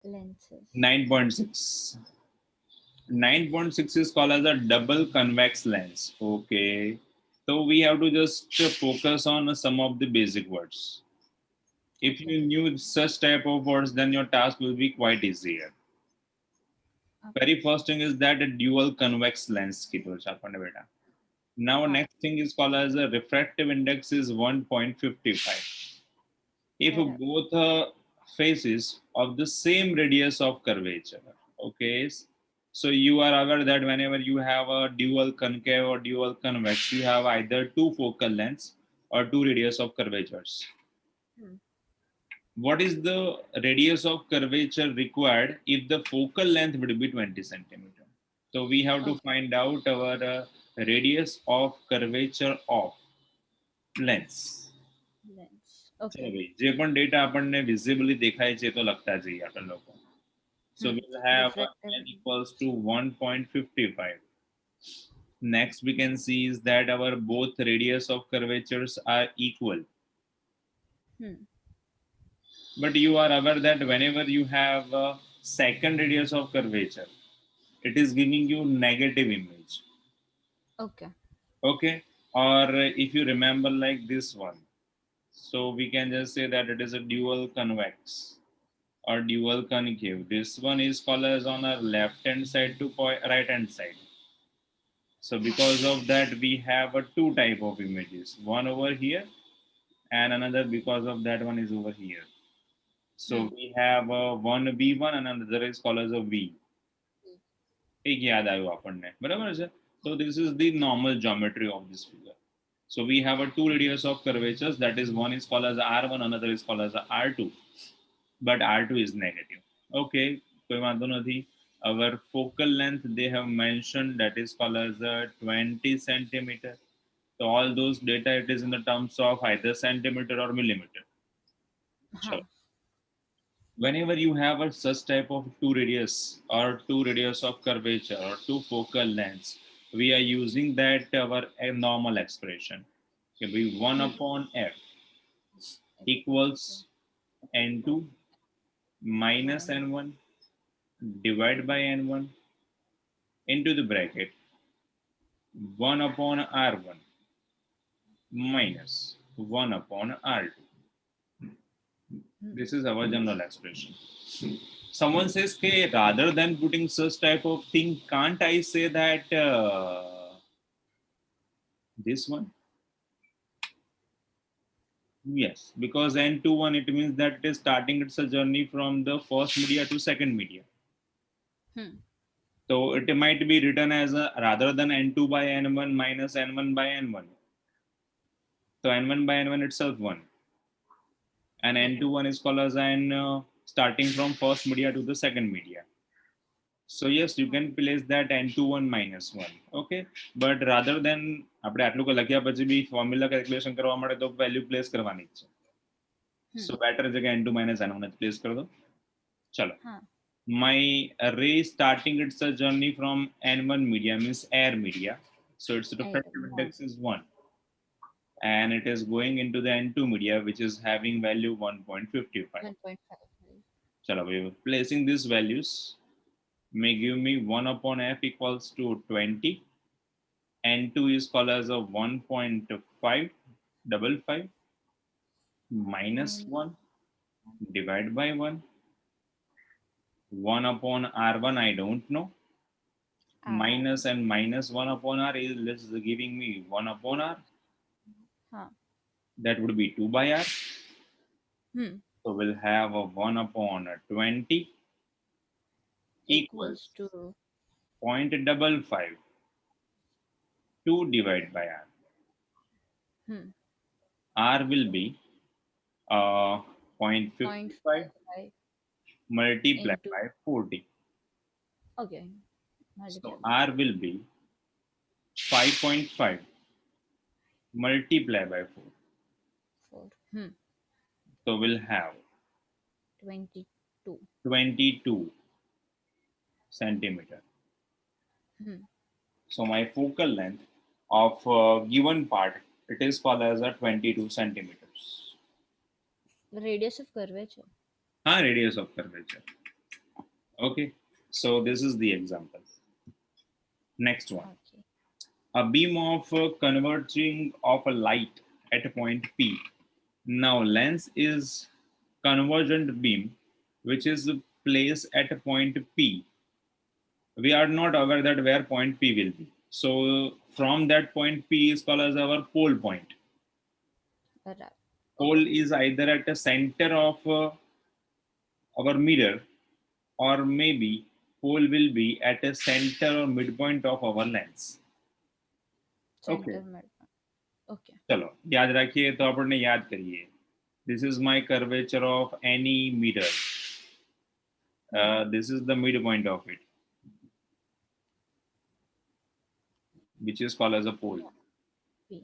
lenses. 9.6. 9.6 is called as a double convex lens. Okay. So we have to just focus on some of the basic words. If Okay. you knew such type of words, then your task will be quite easier. Okay. Very first thing is that a dual convex lens. Now हाँ, next thing is called as a refractive index is 1.55. If correct. both faces of the same radius of curvature, okay, so you are aware that whenever you have a dual concave or dual convex, you have either two focal lengths or two radius of curvatures. Hmm. What is the radius of curvature required if the focal length would be 20 centimeter? So we have to Okay. find out our radius of curvature of lens. Lens. ચલો Okay. ભાઈ જે પણ data આપણને વિઝિબલી દેખાય છે તો લખતા જઈએ આપણે લોકો. So Hmm. we'll have Refractive n equals index. to 1.55. Next we can see is that our both radius of curvatures are equal. Hmm. But you are aware that whenever you have a second radius of curvature, it is giving you negative image. Okay. Okay. Or if you remember like this one, so we can just say that it is a dual convex or dual concave. This one is called as on our left hand side to right hand side. So हाँ. because of that, we have a two type of images, one over here and another because of that one is over here. So Hmm. we have a one V1 and another is called as a V. એક યાદ આવ્યું આપણને બરાબર છે. So this is the normal geometry of this figure. So we have a two radius of curvatures, that is one is called as R1, another is called as R2, but R2 is negative. Okay, કોઈ વાંધો નથી. Our focal length they have mentioned that is called as 20 centimeter. So all those data it is in the terms of either centimeter or millimeter. Sure. हाँ. Whenever you have a such type of two radius or two radius of curvature or two focal lengths, we are using that our normal expression. Okay, be 1 Hmm. upon f Equals equals to n2 minus minus. n1 divided by n1 into the bracket 1 upon r1 minus 1 upon r2. Hmm. This is our general expression. Someone says, okay, rather than putting such type of thing, can't I say that this one? Yes, because n21 it means that it is starting its a journey from the first media to second media. Hmm. So it might be written as a, rather than n2 by n1 minus n1 by n1. So n1 by n1 itself 1. And Hmm. n21 is called as n starting from first media to the second media. So yes, you हाँ. can place that n21 minus 1. Okay. But rather than આપણે આટલું લખ્યા પછી બી formula calculation કરવા માટે તો value place કરવાની જ છે. Hmm. So better જગ્યા n2 minus n1 જ પ્લેસ कर दो. चलो. हाँ. My ray starting its a journey from n1 media means air media. So its Air refractive one. index is 1. And it is going into the n2 media which is having value 1.55. 1.55. चलो भाई, placing these values may give me 1 upon f equals to 20. N2 is called as a 1.555 minus Minus. 1 divided by 1. 1 upon R1 I don't know. R. Minus and minus 1 upon R is giving me 1 upon R. हाँ. That would be 2 by R. Hmm. So we'll have a 1 upon 20 Equals equals to 0.55 2 divided by R. hmm. R will be 0.55 0.55 multiplied into. by 40. Okay. So Multiply by R 4. will be 5.5 multiplied by 4. 4. Hmm. So we'll have 22. 22 centimeter. Hmm. So my focal length of given part, it is called as a 22 centimeters. The radius of curvature. Radius of curvature. Okay, so this is the example. Next one. Okay. A beam of converging of a light at a point P. Now lens is convergent beam which is placed at a point P. We are not aware that where point P will be. So from that point P is called as our pole point. Right. Okay. Pole is either at the center of our mirror, or maybe pole will be at a center or midpoint of our lens. Okay. Center mid. Okay. चलो याद रखिए तो आपने याद करिए. This is my curvature of any mirror. Hmm. This is the midpoint of it, which is called as a pole. Yeah. P.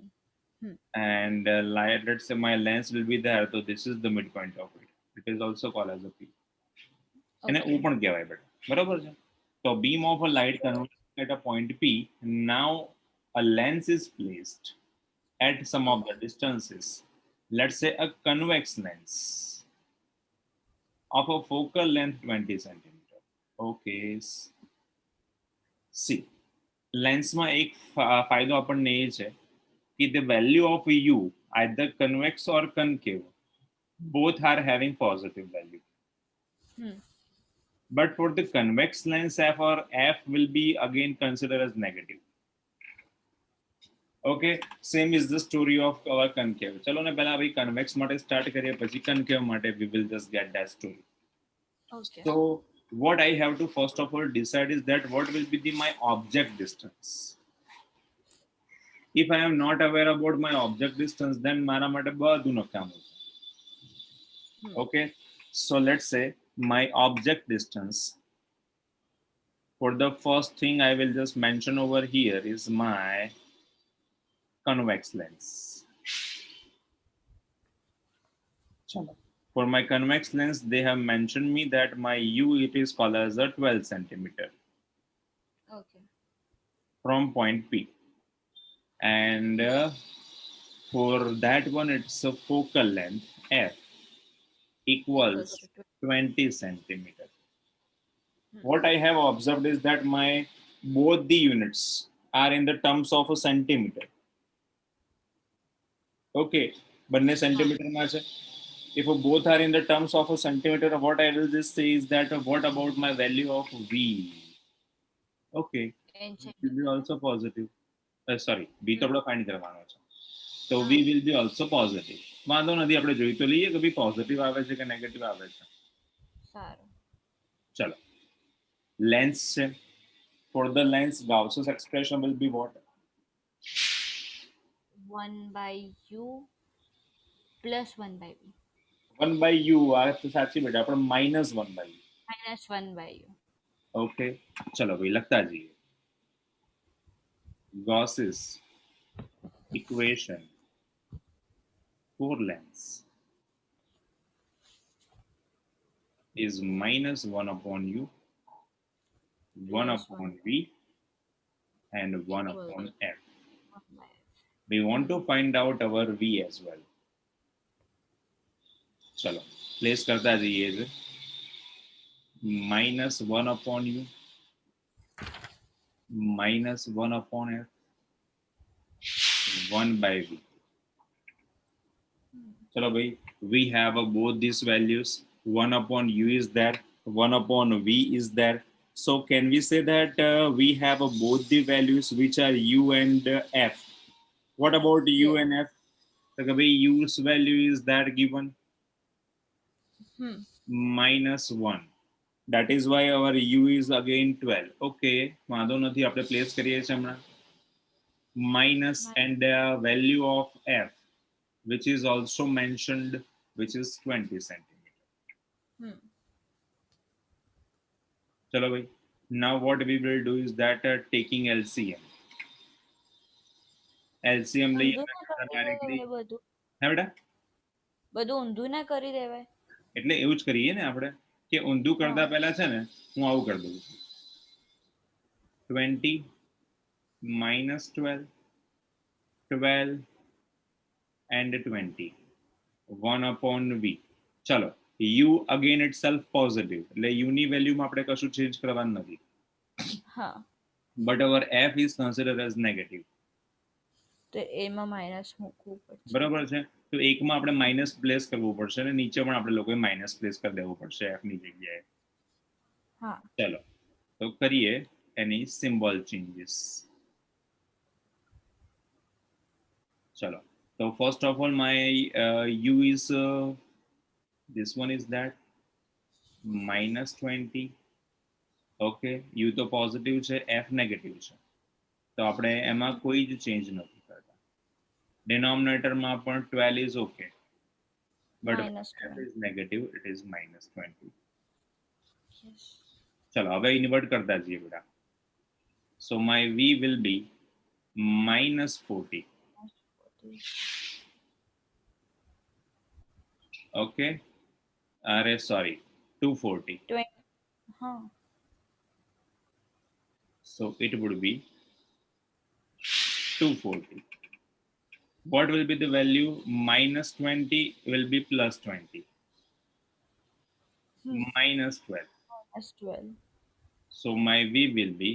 Hmm. And let's say my lens will be there, so this is the midpoint of it. It is also called as a P. એને Okay. Open કહેવાય બેટા, બરોબર છે? તો beam of a light converges at a point P. Now a lens is placed at some of the Okay. distances. Let's say a convex lens of a focal length 20 centimeter. Okay. See, લેન્સમાં એક ફાયદો આપણને એ છે કે the value of u, either convex or concave, both are having positive value. Hmm. But for the convex lens, f or f will be again considered as negative. Okay, same is the story of our concave. ચલો ને પહેલા ભાઈ convex માટે start કરીએ, પછી concave માટે we will just get that story. Okay. So what I have to first of all decide is that what will be my object distance. If I am not aware about my object distance, then મારા માટે બધું નકામું છે. Hmm. Okay, so let's say my object distance, for the first thing I will just mention over here is my convex lens. For my convex lens, they have mentioned me that my u, it is called as a 12 centimeter Okay. from point P. And for that one, it's a focal length f equals Equals to 20 centimeter. Hmm. What I have observed is that my both the units are in the terms of a centimeter. Okay, બંને સેન્ટીમીટરમાં છે. If both are in the terms of a centimeter, what I will just say is that what about my value of v? Okay, in it will be centimeter. also positive. Sorry, b તો Hmm. આપણે find કરવાનો છે. તો v Ah. will be also positive. વાંધો નથી, આપણે જોઈ તો લઈએ કે ભાઈ પોઝિટિવ આવે છે કે નેગેટિવ આવે છે. સારું. ચલો, લેન્સ છે. For the lens, Gauss's expression will be what? 1/u plus 1/v 1/u આ તો સાચી બેટા, આપણે -1/u. minus 1/u. ઓકે, ચલો ભાઈ લખતા જઈએ. Gauss's equation for lens is -1 upon u, 1 Plus upon 1 v, and 1 equal upon f. 1/f. We want to find out our v as well. चलो प्लेस करता जाइए इसे. -1 upon u, -1 upon f, 1/v. चलो भाई, we have both these values. 1 upon u is there, 1 upon v is there. So can we say that we have both the values which are u and f? What about u Yes. and f? So भाई u's value is that given Hmm. -1. That is why our u is again 12. Okay, વાંધો નથી, આપણે place કરીએ છીએ હમણાં. Minus and the value of f, which is also mentioned, which is 20 centimeter. Hmm. Chalo bhai. Now what we will do is that taking LCM. LCM લઈએ ઊંધું ના કરી directly. દેવાય બધું. હે બેટા? બધું ઊંધું ના કરી દેવાય. એટલે એવું જ કરીએ ને આપણે, કે ઊંધું કરતા હા. પહેલા છે ને હું આવું કરી દઉં છું. 20 minus 12, 12 and 20, 1 upon v. ચલો u again itself positive, એટલે u ની વેલ્યુમાં આપણે કશું ચેન્જ કરવાનું નથી. હા But our f is considered as negative. તો એમાં માઇનસ મૂકવું પડશે. બરાબર છે. તો એકમાં આપણે માઇનસ પ્લેસ કરવું પડશે અને નીચે પણ આપણે લોકોએ માઇનસ પ્લેસ કરી દેવું પડશે f ની જગ્યાએ. હા ચલો તો કરીએ એની સિમ્બોલ ચેન્જીસ. ચલો so first of all my u is this one is that -20. Okay u તો પોઝિટિવ છે, f નેગેટિવ છે, તો આપણે એમાં કોઈ જ ચેન્જ નથી કરતા. ડિનોમિનેટરમાં પણ 12 is okay, but f is negative, it is -20. ચલો હવે ઇન્વર્ટ કરતા જઈએ બેટા. so my v will be -40. okay अरे sorry 240. 20 હા so it would be 240. what will be the value? -20 will be +20. -12. -12. so my v will be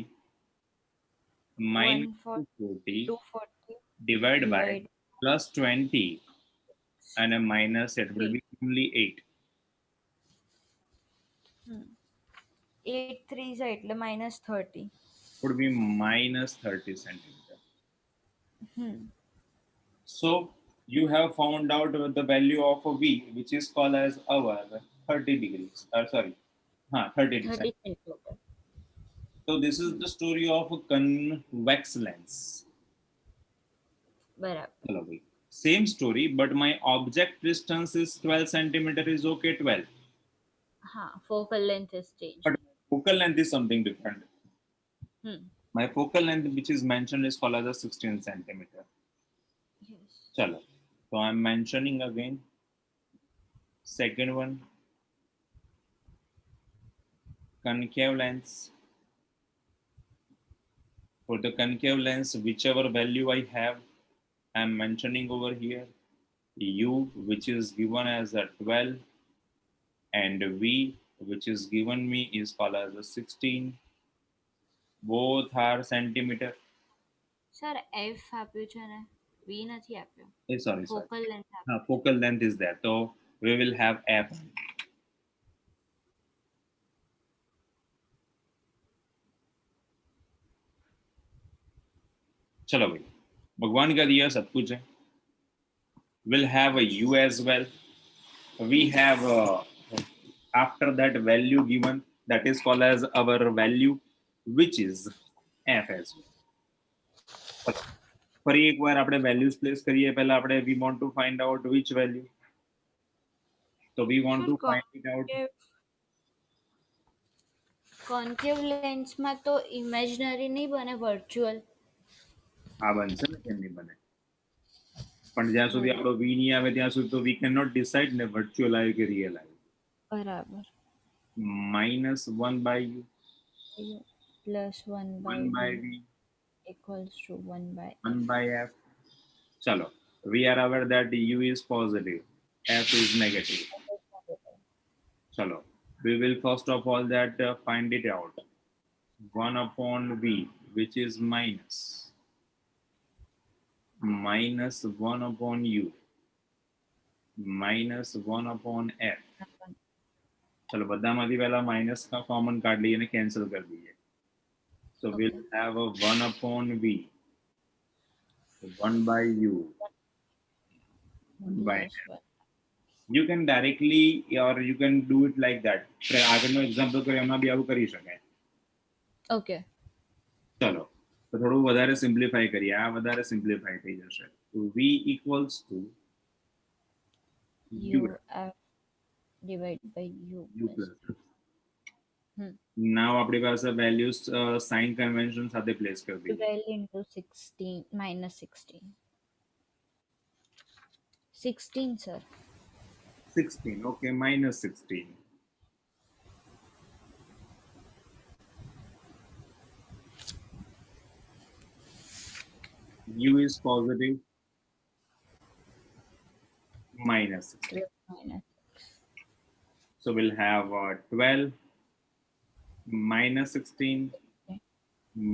-240 240 divided by divide +20 and a minus, it will be only 8. 8 3s એટલે -30 would be -30 centimeter. So you have found out the value of a v, which is called as our 30 degrees. Sorry, 30 degrees. 30 centimeter. So this is the story of a convex lens. બરાબર. Same story, but my object distance is 12 centimeter is okay, 12. Focal length is changed. But focal length is something different. My focal length, which is mentioned, is called as a 16 centimeter. Yes. Chalo. So I'm mentioning again. Second one, concave lens. For the concave lens, whichever value I have, I'm mentioning over here. U, which is given as a 12, and V, which is given me, is called as a 16. Both are centimeter. Sir, F આપ્યું છે ને V નથી આપ્યું. Sorry, focal length આપ્યું. focal length is there, so we will have F. चलो भाई, भगवान का दिया सब कुछ है. We'll have a U as well. We have after that value given, that is called as our value, which is F as well. ફરી એકવાર આપણે વેલ્યુઝ પ્લેસ કરીએ પહેલા આપણે we want to find out which value. So we want to find it out. Concave lens માં તો imaginary નહીં બને, virtual. આ બનશે ને કેમ નહીં બને? પણ જ્યાં સુધી આપણો v નહીં આવે ત્યાં સુધી તો we cannot decide ને virtual આવે કે real આવે. બરાબર. -1 by u plus 1 by v equals to 1 by f. Chalo, we are aware that u is positive, f is negative. Chalo, we will first of all that find it out. 1 upon v, which is minus 1 upon u minus 1 upon f. चलो બધામાંથી પહેલા minus का common કાઢ લઈએ અને cancel કરી દઈએ. So we'll have a 1 upon v, 1 by u, 1 by f. You can directly or you can do it like that. આગળનો એક્ઝામ્પલ કરો એમાં બી આવું કરી શકાય. ઓકે ચલો તો થોડું વધારે સિમ્પ્લિફાઈ કરીએ. આ વધારે સિમ્પ્લિફાઈ થઈ જશે. તો v equals to u divided by u plus. Now આપણી પાસે વેલ્યુઝ સાઇન કન્વેન્શન સાથે પ્લેસ કરી દઈએ. 12 into 16 minus 16. 16 sir. 16, okay, minus 16. U is positive, minus 16. So we'll have 12 minus 16 Okay.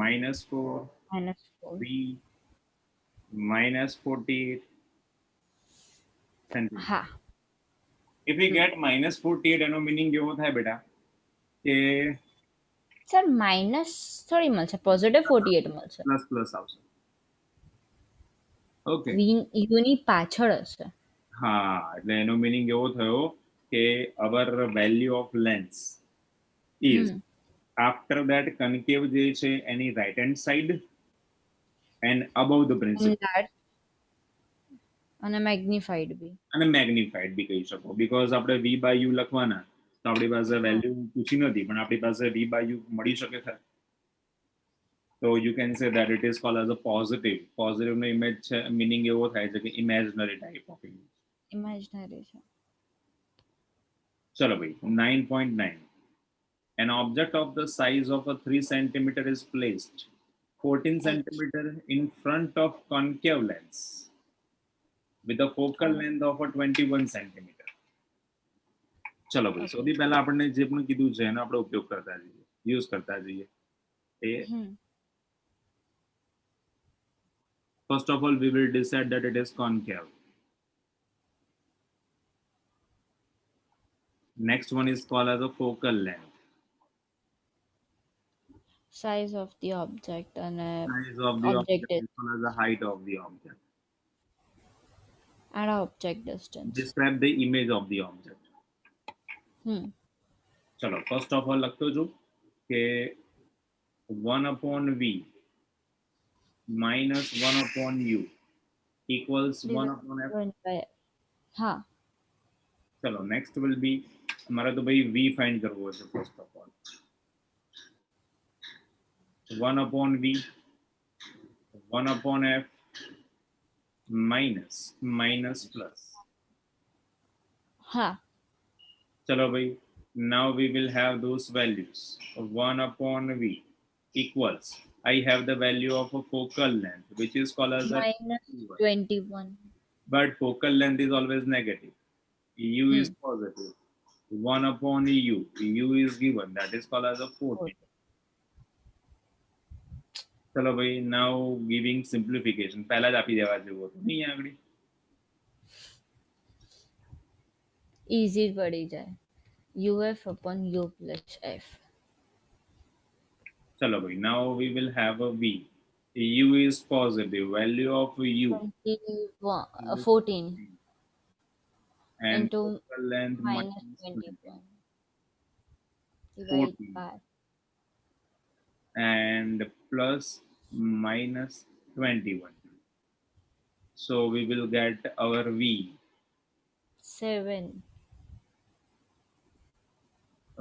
minus 4 -4. v minus 48 centimeter. હા. If we get minus 48 એનો meaning કેવો થાય બેટા કે સર માઇનસ થોડી મળશે, +48 મળશે. પ્લસ પ્લસ આવશે. ઓકે, યુની પાછળ હશે. હા એટલે એનો meaning એવો થયો કે our value of length is after that concave જે છે એની right hand side and above the principal અને મેગ્નિફાઈડ બી. અને મેગ્નિફાઈડ બી કહી શકો બીકોઝ આપણે v by u લખવાના તો આપણી પાસે વેલ્યુ પૂછી નથી પણ આપણી પાસે v by u મળી શકે છે. So you can say that it is called as a positive. Positive no image છે meaning એવો થાય છે કે imaginary type of image. Imaginary છે. ચલો ભાઈ 9.9. An object of the size of a 3 centimeter is placed 14 centimeter in front of concave lens with a focal length of a 21 centimeter. ચલો ભાઈ સૌથી પહેલા આપણને જે પણ કીધું છે એનો આપણે ઉપયોગ કરતા જઈએ, યુઝ કરતા જઈએ. First of all, we will decide that it is concave. Next one is called as a focal length. Size of the object અને Size of the object is called as the height of the object. And object distance. Describe the image of the object. चलो first of all લખતો છું કે 1 upon v minus 1 upon u equals 1 upon f. हाँ. चलो next will be हमारा तो भाई v find करવો है first of all. 1 upon v 1 upon f minus minus plus. हाँ. चलो भाई now we will have those values. 1 upon v equals I have the value of a focal length which is called as -21. But focal length is always negative. U is positive. 1 upon u. U is given. That is called as a 14. चलो भाई now giving simplification. पहला જ આપી દેવા જેવો હતો નહીં આગળ. Easy પડી જાય. UF upon U plus F. चलो भाई now we will have a v. U is positive. Value of u 14 and into focal length -21 divided by and plus minus 21. So we will get our v 7.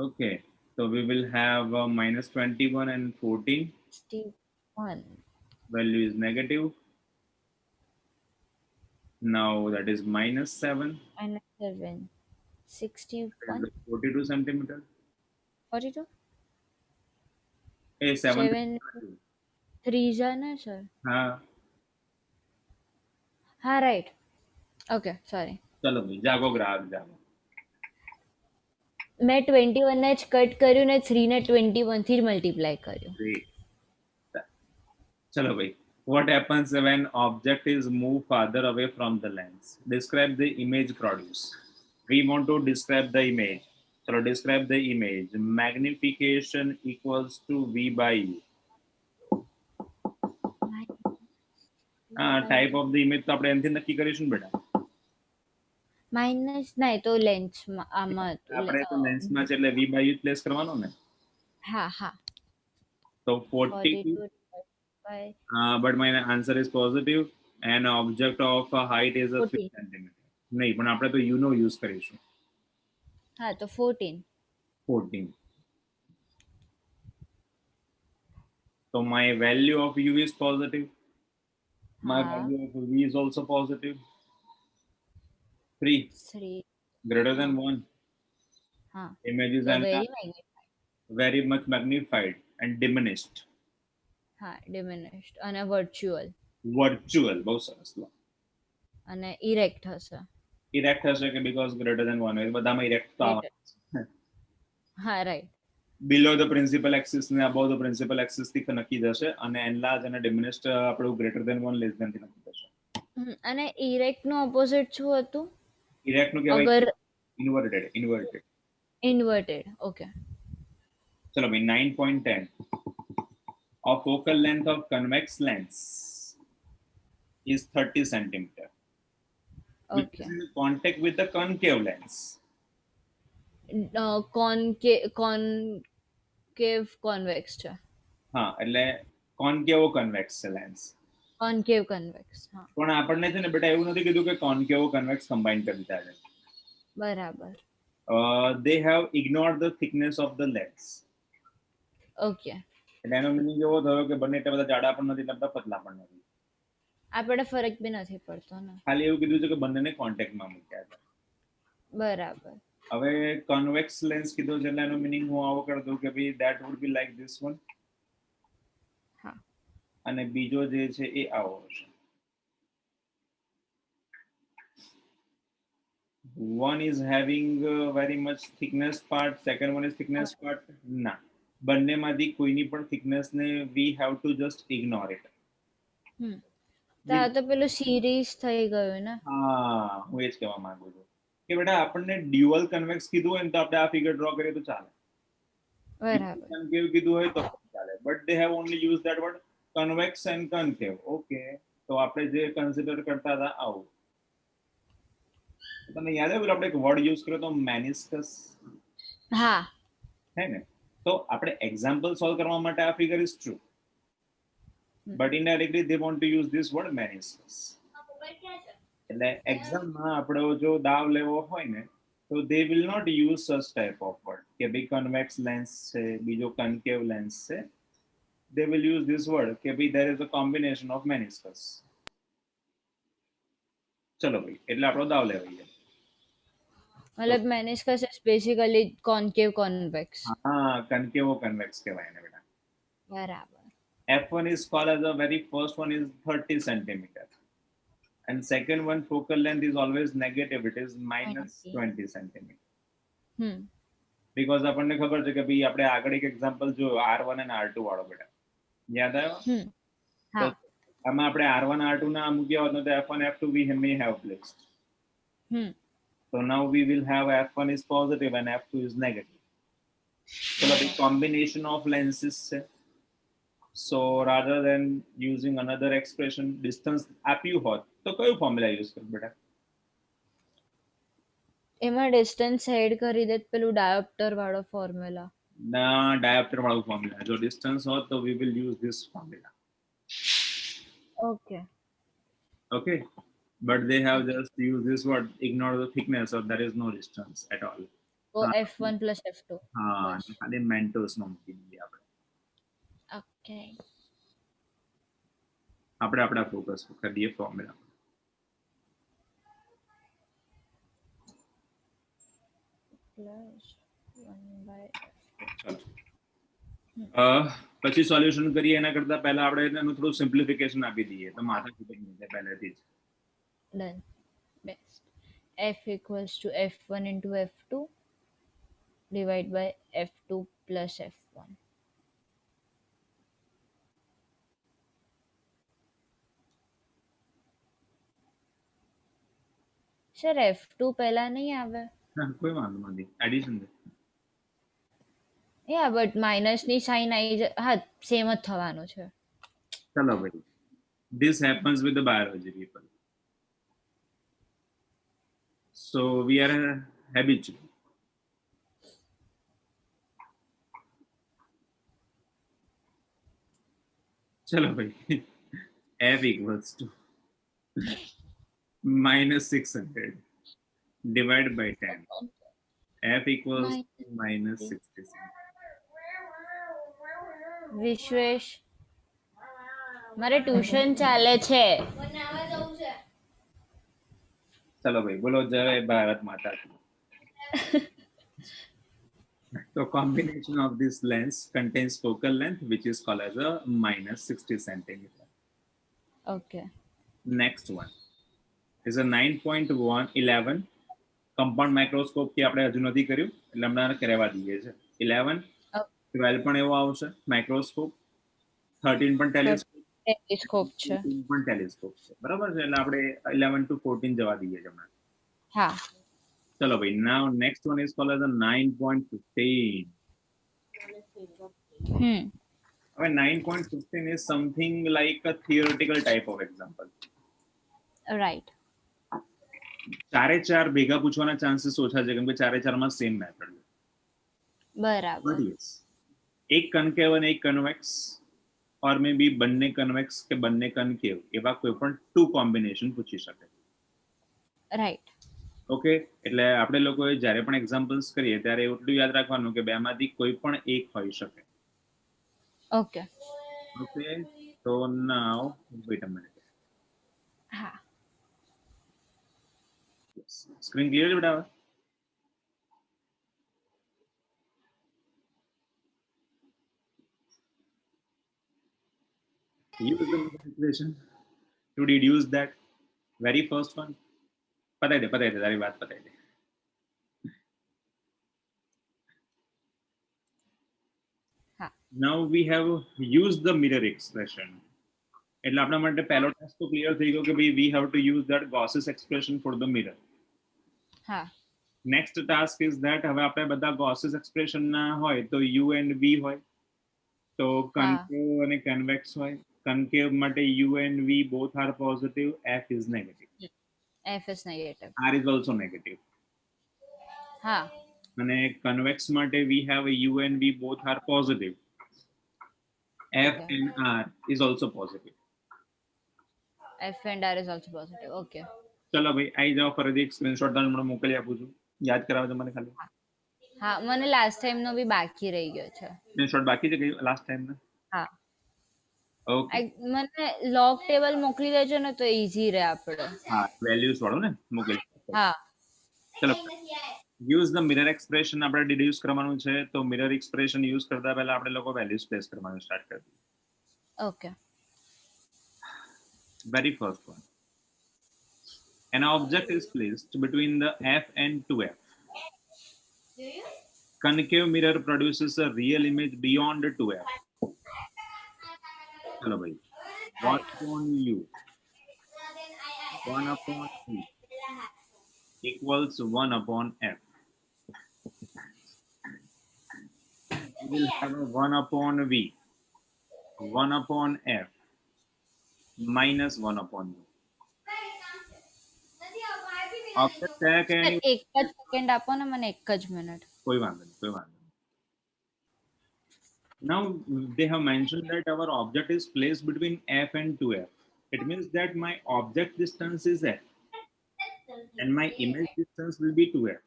Okay, so we will have minus 21 and 14. 61. Value is negative. Now that is minus 7. Minus 7. 61. 42 centimeter. 42? Hey, 7. 3 है ना sir? हाँ. हाँ right. Okay, sorry. चलो भाई जागो ग्राहक जागो. मैं 21 ने कट કર્યું ને 3 ને 21 થી મલ્ટીપ્લાય કર્યું. चलो भाई. What happens when object is moved farther away from the lens? Describe the image produced. We want to describe the image. So describe the image. Magnification equals to v by u. Type of the image તો આપણે એનથી નક્કી કરીશું બેટા. Minus નહીં તો લેન્સમાં આમાં આપણે તો લેન્સમાં છે એટલે v by u પ્લેસ કરવાનો ને. હા હા. So 42 but my answer is positive and object of a height is a 3 cm. નહીં પણ આપણે તો u નો યુઝ કરીશું. હા તો 14. 14. So my value of u is positive. My value of v is also positive. 3. Greater than 1. Image is very much magnified and diminished. Diminished અને virtual. Virtual બહુ સરસ. અને erect હશે. Erect હશે કે because greater than 1 બધામાં erect તો આવે. હા right. Below the principal axis ને અબવ ધ પ્રિન્સિપલ એક્સિસ થી નક્કી થશે અને એનલાર્જ અને ડિમિનિશ્ડ આપણું ગ્રેટર ધેન 1 લેસ ધેન થી નક્કી થશે. અને ઇરેક્ટ નું ઓપોઝિટ શું હતું? ઇરેક્ટ નું કહેવાય અગર ઇન્વર્ટેડ. ઇન્વર્ટેડ. ઓકે. ચલો ભાઈ 9.10 of focal length of convex lens is 30 centimeter which okay. is in contact with the concave lens. Concave convex છે. હા એટલે કોન્કેવો કન્વેક્સ છે લેન્સ. Concave convex. હા પણ આપણને છે ને બેટા એવું નથી કીધું કે કોન્કેવો કન્વેક્સ કમ્બાઈન કરી દીધા છે. બરાબર. they have ignored the thickness of the lens. Okay. એટલે એનો મીનિંગ એવો થયો કે બંને એટલા બધા જાડા પણ નથી એટલા બધા પતલા પણ નથી. આપણે ફરક બી નથી પડતો ને. ખાલી એવું કીધું છે કે બંનેને કોન્ટેક્ટમાં મૂક્યા છે. બરાબર. હવે કન્વેક્સ લેન્સ કીધો છે એટલે એનો મીનિંગ હું આવો કરી દઉં કે ભાઈ that would be like this one. હા. અને બીજો જે છે એ આવો હશે. one is having very much thickness part, second one is thickness part. ના, બંનેમાંથી કોઈની પણ thickness ને we have to just ignore it. તો પેલું સિરીઝ થઈ ગયું ને. હા હું એ જ કહેવા માંગુ છું કે બેટા આપણને ડ્યુઅલ કન્વેક્સ કીધું હોય ને તો આપણે આ ફિગર ડ્રો કરીએ તો ચાલે. બરાબર. કન્કેવ કીધું હોય તો ચાલે but they have only use that word convex and concave. Okay તો આપણે જે કન્સિડર કરતા હતા આવું. તમને યાદ આવ્યું આપણે એક વર્ડ યુઝ કર્યો તો મેનિસ્કસ. હા. હે ને તો આપણે એક્ઝામ્પલ સોલ્વ કરવા માટે આ figure is true but indirectly they want to use this word meniscus. એટલે એક્ઝામમાં આપણે જો દાવ લેવો હોય ને તો they will not use such type of word કે ભાઈ કન્વેક્સ લેન્સ છે બીજો કન્કેવ લેન્સ છે. they will use this word કે ભાઈ there is a combination of meniscus. ચલો ભાઈ એટલે આપણો દાવ લેવાય. મતલબ મેનિસ્કસ ઇઝ બેસિકલી કોન્કેવ કોન્વેક્સ. હા કન્કેવો કન્વેક્સ કહેવાય ને બેટા. બરાબર. f1 is called as the very first one is 30 centimeter and second one focal length is always negative, it is minus 20 centimeter. because આપણને ખબર છે કે ભાઈ આપણે આગળ એક એક્ઝામ્પલ જો r1 અને r2 વાળો બેટા યાદ આવ્યો? હા. આમાં આપણે r1 r2 ના મૂક્યા હોત તો f1 f2 we may have placed. So now we will have f1 is positive and f2 is negative. So the combination of lenses છે. So rather than using another expression distance આપ્યું હોત તો કયું formula use કર બેટા? એમાં distance add કરી દે પેલું ડાયોપ્ટર વાળો ફોર્મ્યુલા. ના ડાયોપ્ટર વાળું ફોર્મ્યુલા. જો ડિસ્ટન્સ હોત તો we will use this formula. Okay. Okay. But they have just used this word, ignore the thickness, or there is no distance at all. So f1 plus f2. हाँ खाली Mentos નો મૂકી દઈએ આપણે. Okay. આપણે આપણા focus કરીએ formula. Plus 1/f2. પછી solution કરીએ એના કરતા પહેલા આપણે એનું થોડું સિમ્પ્લિફિકેશન આપી દઈએ તો માથા ખૂટી જાય પહેલેથી જ. Done. Best. f equals to f1 into f2 divided by f2 plus f1. Sir f2 પહેલા નહીં આવે? કોઈ વાંધો નથી એડિશન છે. યા બટ માઇનસ ની સાઇન આવી હા સેમ જ થવાનું છે. ચલો ભાઈ this happens with the biology people, so we are habitual. चलो भाई f equals to minus 600 divided by 10. f equals minus 66. Vishwesh મારે ટ્યુશન ચાલે છે. चलो भाई बोलो जय भारत माता की. So combination of this lens contains focal length which is called as a minus 60 centimeter. Okay. Next one is a 9.11 compound microscope કે આપણે હજુ નથી કર્યું એટલે હમણાં કરાવવા દઈએ છે. 11 Oh, 12 પણ એવો આવશે માઇક્રોસ્કોપ 13 પણ ટેલિસ્કોપ ટેલિસ્કોપ છે. 14 પણ ટેલિસ્કોપ છે બરાબર છે એટલે આપણે 11 to 14 જવા દઈએ છે હમણાં હા. ચલો ભાઈ now next one is called as 9.15 હવે 9.15 is something like a theoretical type of example right. ચારે ચાર ભેગા પૂછવાના ચાન્સીસ ઓછા છે કેમ કે ચારે ચારમાં સેમ મેથડ બરાબર. બટ યસ એક કનકેવ અને એક કન્વેક્સ ઓર મે બી બંને કન્વેક્સ કે બંને કનકેવ એવા કોઈ પણ ટુ કોમ્બિનેશન પૂછી શકે રાઈટ. ઓકે એટલે આપણે લોકોએ જ્યારે પણ એક્ઝામ્પલ્સ કરીએ ત્યારે એટલું યાદ રાખવાનું કે બેમાંથી કોઈ પણ એક હોઈ શકે ઓકે. ઓકે તો નાઉ વેટ અ મિનિટ હા. સ્ક્રીન ક્લિયર છે બેટા use the equation to deduce that very first one पता है तारी बात पता है હા. now we have used the mirror expression એટલે આપણા માટે પહેલો ટાસ્ક તો ક્લિયર થઈ ગયો કે ભાઈ we have to use that Gauss's expression for the mirror હા. next task is that હવે આપણે બધા Gauss's expression ના હોય તો u and v હોય તો concave અને convex હોય concave માટે u and v both are positive f is negative f is negative. r is also negative હા. અને convex માટે we have a u and v both are positive f Okay. and r is also positive f and r is also positive. Okay. ચલો ભાઈ આવી જાઓ ફરીથી એક screenshot તમને મોકલી આપું છું યાદ કરાવજો મને ખાલી હા મને લાસ્ટ ટાઈમ નો બી બાકી રહી ગયો છે. સ્ક્રીનશોટ બાકી છે કે લાસ્ટ ટાઈમ ના હા. ઓકે મને લોગ ટેબલ મોકલી દેજો ને તો ઈઝી રહે આપણે. હા વેલ્યુઝ વાળો ને મોકલી હા. ચલો યુઝ ધ મિરર એક્સપ્રેશન આપણે ડિડ્યુસ કરવાનું છે તો મિરર એક્સપ્રેશન યુઝ કરતા પહેલા આપણે લોકો વેલ્યુઝ પ્લેસ કરવાનું સ્ટાર્ટ કરી દઈએ okay. very first one an object is placed between the f and 2f concave mirror produces a real image beyond 2f चलो भाई 1 upon u 1 upon e equals 1 upon f we will have a 1 upon v 1 upon f minus 1 upon u object है कि नहीं એક જ second આપો ને મને એક જ મિનિટ. कोई वांधो नहीं कोई वांधो नहीं now they have mentioned that our object is placed between f and 2f it means that my object distance is f and my image distance will be 2f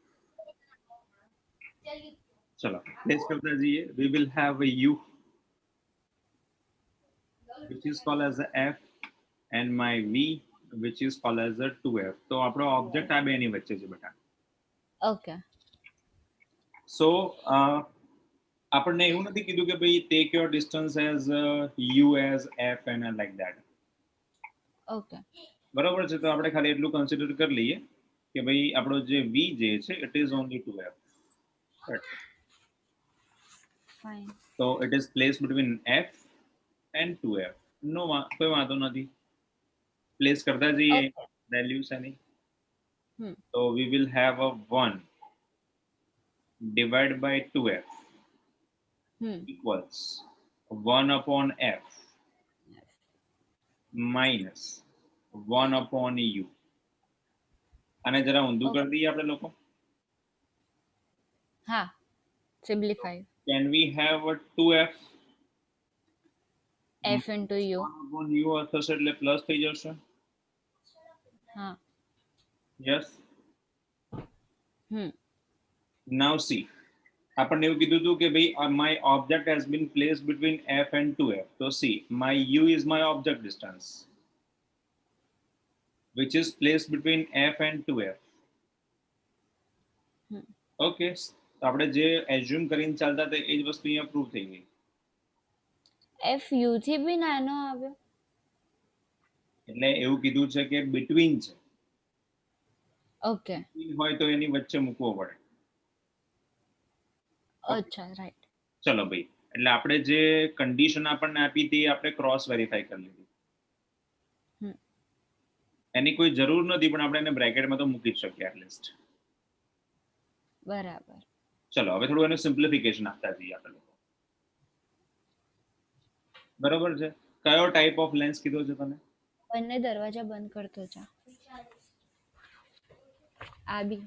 चलो प्लेस करते जाइए we will have a u which is called as a f and my v which is called as a 2f तो આપણો object આ બેની વચ્ચે છે બેટા ઓકે. so આપણને એવું નથી કીધું કે ભાઈ take your distance as u as f and like that okay. બરાબર છે તો આપણે ખાલી એટલું કન્સિડર કરી લઈએ કે ભાઈ આપણો જે v જે છે it is only 2f right fine. so it is placed between f and 2f no કોઈ વાંધો નથી પ્લેસ કરતા જઈએ values any so we will have a 1 divided by 2f equals 1 upon f minus 1 upon u અને જરા ઊંધું કરી દઈએ આપણે લોકો હા simplify can we have a 2f f into u 1 upon u થશે એટલે પ્લસ થઈ જશે હા. yes હમ. now see આપણને એવું કીધું હતું કે ભાઈ my object has been placed between f and 2f so see my u is my object distance which is placed between f and 2f okay તો આપણે જે એઝ્યુમ કરીને ચાલતા હતા એ જ વસ્તુ અહીંયા પ્રૂવ થઈ ગઈ f u થી બી નાનો આવ્યો એટલે એવું કીધું છે કે between છે ઓકે હોય તો એની વચ્ચે મૂકવો પડે અચ્છા રાઈટ. ચલો ભાઈ, એટલે આપણે જે કન્ડિશન આપણને આપી હતી આપણે ક્રોસ વેરીફાઈ કરી લીધી. એની કોઈ જરૂર નથી, પણ આપણે એને બ્રેકેટમાં તો મૂકી જ શકીએ એટલીસ્ટ. બરાબર. ચલો હવે થોડું એને સિમ્પ્લિફિકેશન આપતા જઈએ આપણે લોકો. બરાબર છે. કયો ટાઈપ ઓફ લેન્સ કીધો છે તમે? બંને દરવાજા બંધ કરતો જા. આ બી.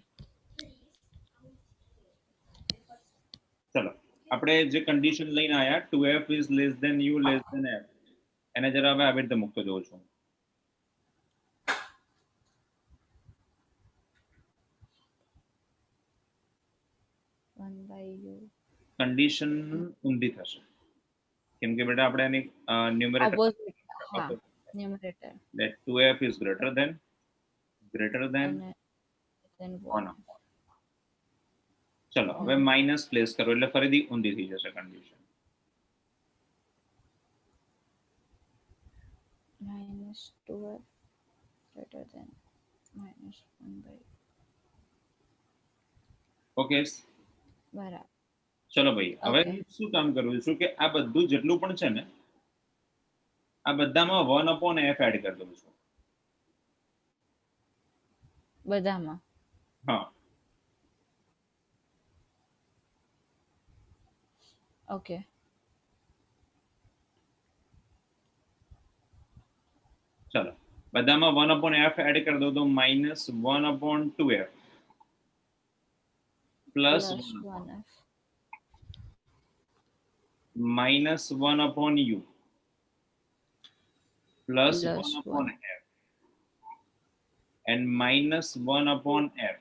ચલો આપણે જે કન્ડિશન લઈને આયા 2f is less than u less than f, એને જરા હવે આવી રીતે મૂકતો જોઉં છું. કન્ડિશન ઊંધી થશે કેમ કે બેટા આપણે એની ન્યુમરેટર હા numerator that 2f is greater than અને 1. ચલો હવે માઇનસ પ્લેસ કરો એટલે ફરીથી ઊંધી થઈ જશે condition. -2f greater than -1/. Okay બરાબર. ચલો ભાઈ, હવે શું કામ કરું છું કે આ બધું જેટલું પણ છે ને આ બધામાં 1/f એડ કરી દઉં છું. બધામાં? હા. ઓકે. ચલો બધામાં 1/f એડ કરી દઉં તો -1/2f plus -1f -1/u plus 1/f and -1/f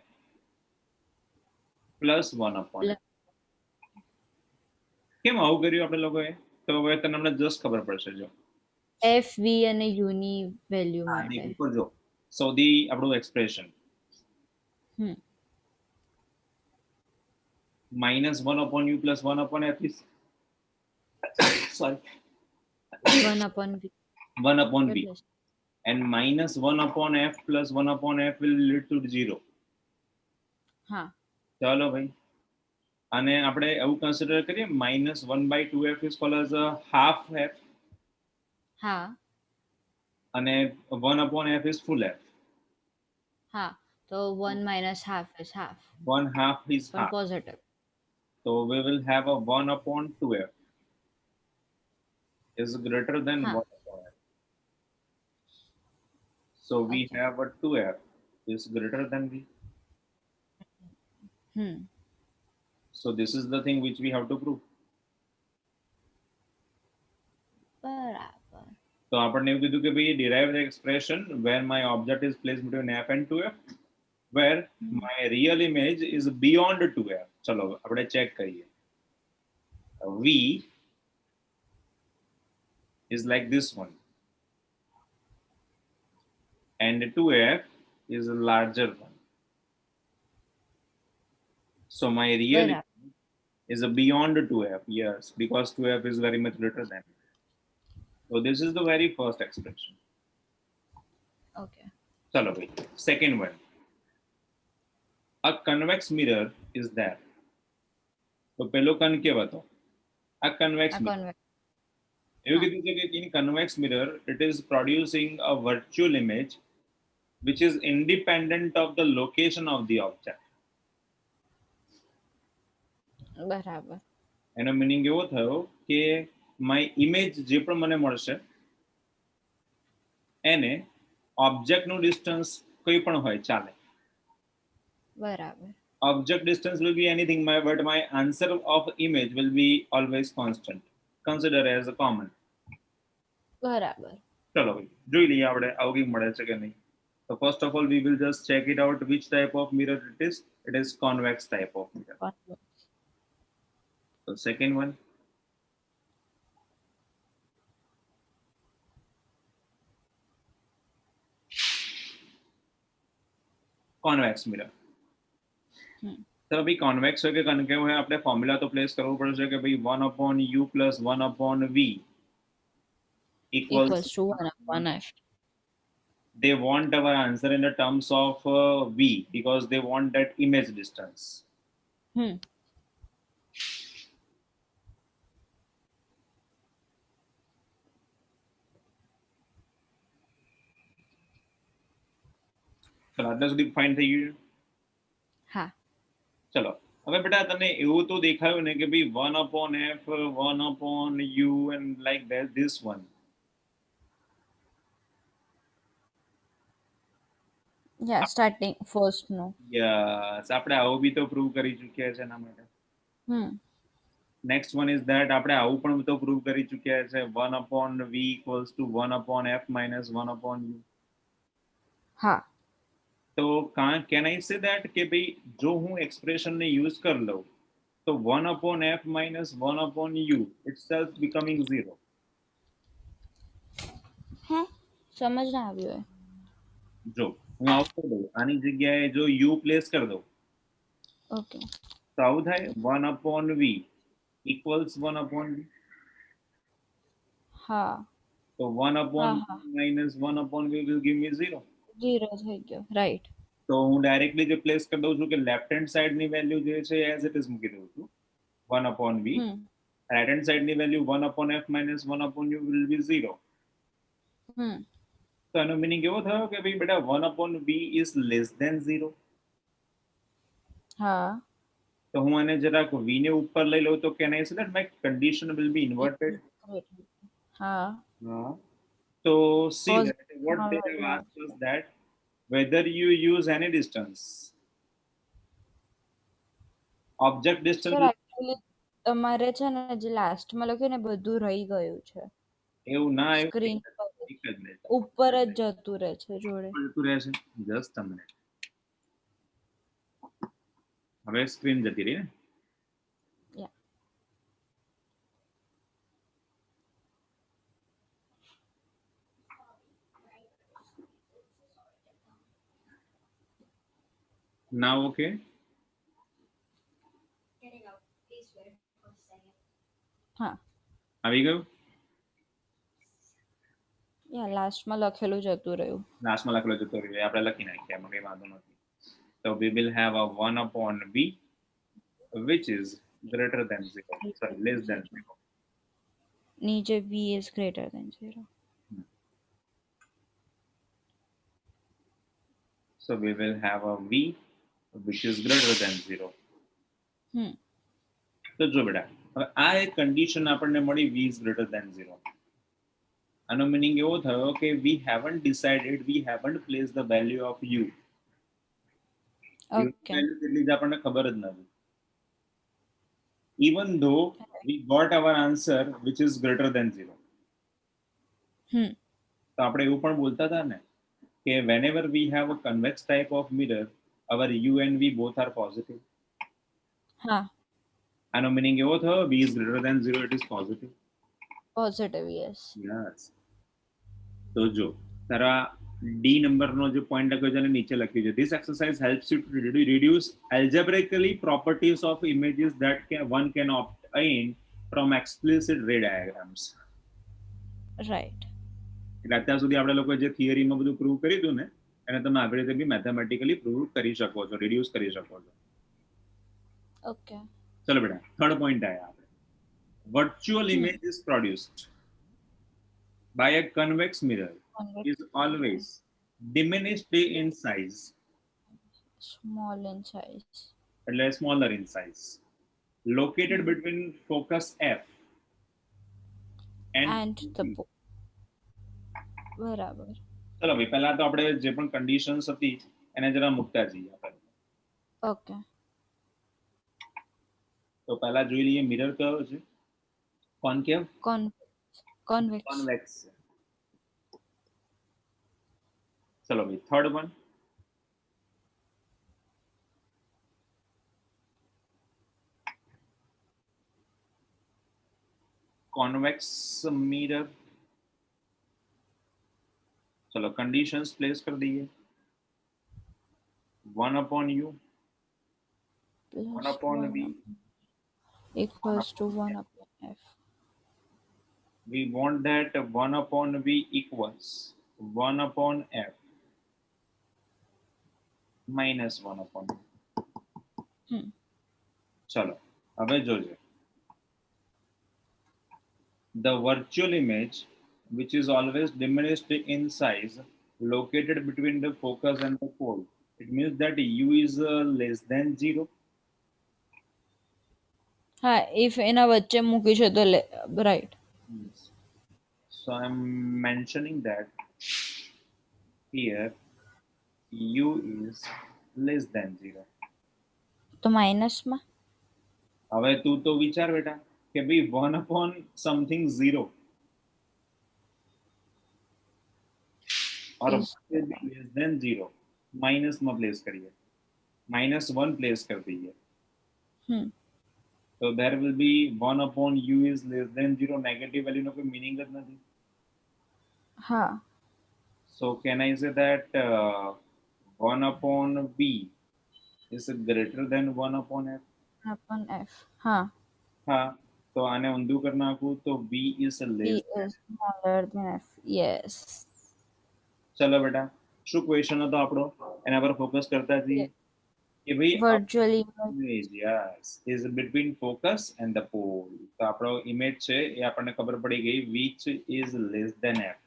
plus 1/f. કેમ આવું કર્યું આપણે લોકોએ? તો હવે તમને જસ્ટ ખબર પડશે. જો f v અને u ની વેલ્યુ માટે ઉપર જો સૌથી આપણું expression -1/u plus 1/f is sorry 1/v and -1/f plus 1/f will lead to 0. હા ચાલો ભાઈ, અને આપણે એવું કન્સિડર કરીએ -1/2f is called as a half f. હા અને 1/f is full f. હા તો 1 minus half is half. 1/2 is પણ half. positive. So we will have a 1/2f is greater than 1/f. So we have a 2f is greater than v. So this is the thing which we have to prove. બરાબર. તો આપણને એવું કીધું કે ભાઈ derive the expression where my object is placed between f and 2f, where my real image is beyond 2f. ચલો આપણે check કરીએ. V is like this one and 2f is a larger one. So my real is a beyond 2f. Yes, because 2f is very much greater than. So this is the very first expression. Okay. Chalo bhai. Second one. A convex mirror is there. તો પેલો concave હતો. A convex mirror. એવું કીધું છે કે in convex mirror it is producing a virtual image which is independent of the location of the object. બરાબર. એનો meaning એવો થયો કે my image જે પણ મને મળશે એને object નું distance કોઈ પણ હોય ચાલે. બરાબર. Object distance will be anything, but my answer of image will be always constant. Consider as a common. બરાબર. ચલો ભાઈ જોઈ લઈએ આપણે આવું કંઈક મળે છે કે નહીં. So first of all we will just check it out which type of mirror it is. It is convex type of mirror. So second one. Convex mirror. તો ભાઈ કોન્વેક્સ હોય કે કન્કેવ હોય આપણે ફોર્મ્યુલા તો પ્લેસ કરવું પડશે કે ભાઈ 1/u plus 1/v equals to 1/f. They want our answer in the terms of v because they want that image distance. ચલો આટલા સુધી ફાઇન થઈ ગયું. હા. ચલો હવે બેટા તને એવું તો દેખાયું ને કે ભાઈ 1/f 1/u and like that this one. યા સ્ટાર્ટિંગ ફર્સ્ટ નો. યસ આપણે આવું બી તો પ્રૂવ કરી ચૂક્યા છે એના માટે. નેક્સ્ટ વન ઇઝ ધેટ આપણે આવું પણ તો પ્રૂવ કરી ચૂક્યા છે 1/v equals to 1/f minus 1/u. હા. તો કેન આઈ સે ધેટ કે ભાઈ જો હું એક્સપ્રેશન ને યુઝ કરી લઉં તો 1/f minus 1/u itself becoming 0. હા સમજ ના આવ્યો है. જો હું આવું કરી દઉં આની જગ્યાએ જો u પ્લેસ કરી દઉં ઓકે તો આવું થાય 1/v equals 1/v. હા તો 1/v minus 1/v will give me 0. 0 થઈ ગયો રાઈટ. તો હું ડાયરેક્ટલી જે પ્લેસ કરી દઉં છું કે લેફ્ટ હેન્ડ સાઈડ ની વેલ્યુ જે છે એઝ ઇટ ઇઝ મૂકી દઉં છું 1/v. રાઈટ હેન્ડ સાઈડ ની value 1/f minus 1/u will be 0. તો એનો મીનિંગ એવો થયો કે ભાઈ બેટા 1/v is less than 0. હા. તો હું આને જરાક v ને ઉપર લઈ લઉં તો can I say that my condition will be inverted. હા. So see that what they have asked us that whether you use any distance object distance. Sir actually તમારે છે ને જે લાસ્ટમાં લખ્યું ને બધું રહી ગયું છે એવું ના આવ્યું સ્ક્રીન પર એક જ મિનિટ ઉપર જ જતું રહે છે જોડે. જતું રહે છે જસ્ટ અ મિનિટ. હવે સ્ક્રીન જતી રહી ને. Now okay. હા આવી ગયું. યા લાસ્ટમાં લખેલું જતું રહ્યું. લાસ્ટમાં લખેલું જતું રહ્યું આપણે લખી નાખીએ એમાં કંઈ વાંધો નથી. So we will have a 1/v which is greater than 0. Sorry, less than 0. નીચે v is greater than 0. So we will have a v which is greater than 0. તો જો બેટા હવે આ એક કન્ડિશન આપણને મળી v is greater than 0. આનો મીનિંગ એવો થયો કે we haven't decided, we haven't placed the value of u. Okay એટલી જ આપણને ખબર જ નથી. Even though we got our answer which is greater than 0. તો આપણે એવું પણ બોલતા હતા ને કે whenever we have a convex type of mirror our u and v both are positive. હા આનો મીનિંગ એવો થયો v is greater than 0, it is positive. Positive yes. તો જો તારા ડી નંબરનો જે પોઈન્ટ લખ્યો છે અને નીચે લખ્યું છે this exercise helps you to reduce algebraically properties of images that one can obtain from explicit ray diagrams. Right. એટલે અત્યાર સુધી આપણે લોકો જે થિયરીમાં બધું પ્રૂવ કર્યું હતું ને એને તમે આવી રીતે બી મેથેમેટિકલી પ્રૂવ કરી શકો છો, રિડ્યુસ કરી શકો છો. ઓકે ચલો બેટા થર્ડ પોઈન્ટ આયા આપણે. Virtual image is produced by a convex mirror is always diminished in size. Small in size. એટલે smaller in size. Located between focus F and the book. બરાબર. ચલો ભાઈ પહેલા તો આપણે જે પણ કન્ડિશન્સ હતી એને જરા મૂકતા જઈએ આપણે. ઓકે તો પહેલા જોઈ લઈએ મિરર કયો છે. કોન્કેવ કોન્વેક્સ. કોન્વેક્સ. ચલો ભાઈ થર્ડ વન convex mirror. चलो कंडीशंस प्लेस कर दिए 1/u 1/v equals to 1/f. We want that 1/v equals 1/f minus 1/v. चलो હવે જોજો the virtual image which is always diminished in size located between the focus and the pole. It means that u is less than 0. હા if એના વચ્ચે મૂકી છે તો right. Yes. So I'm mentioning that here u is less than 0. તો માઇનસમાં. હવે તું તો વિચાર બેટા કે ભાઈ 1 upon something 0 और Is less than 0 माइनस में प्लेस करिए, -1 प्लेस कर दीजिए, तो there will be 1 upon u is less than 0. Negative value નો કોઈ मीनिंग જ નથી. હા. So can I say that 1 upon v is greater than 1 upon f? upon f. હા. हाँ, तो આને ઊંધું કરી નાખું તો v is v less than. is smaller than f. Yes. ચલો બેટા, શું ક્વેશ્ચન હતો આપણો એના પર ફોકસ કરતા જઈએ કે ભાઈ virtually image yes is between focus and the pole. તો આપણો ઇમેજ છે એ આપણને ખબર પડી ગઈ which is less than f.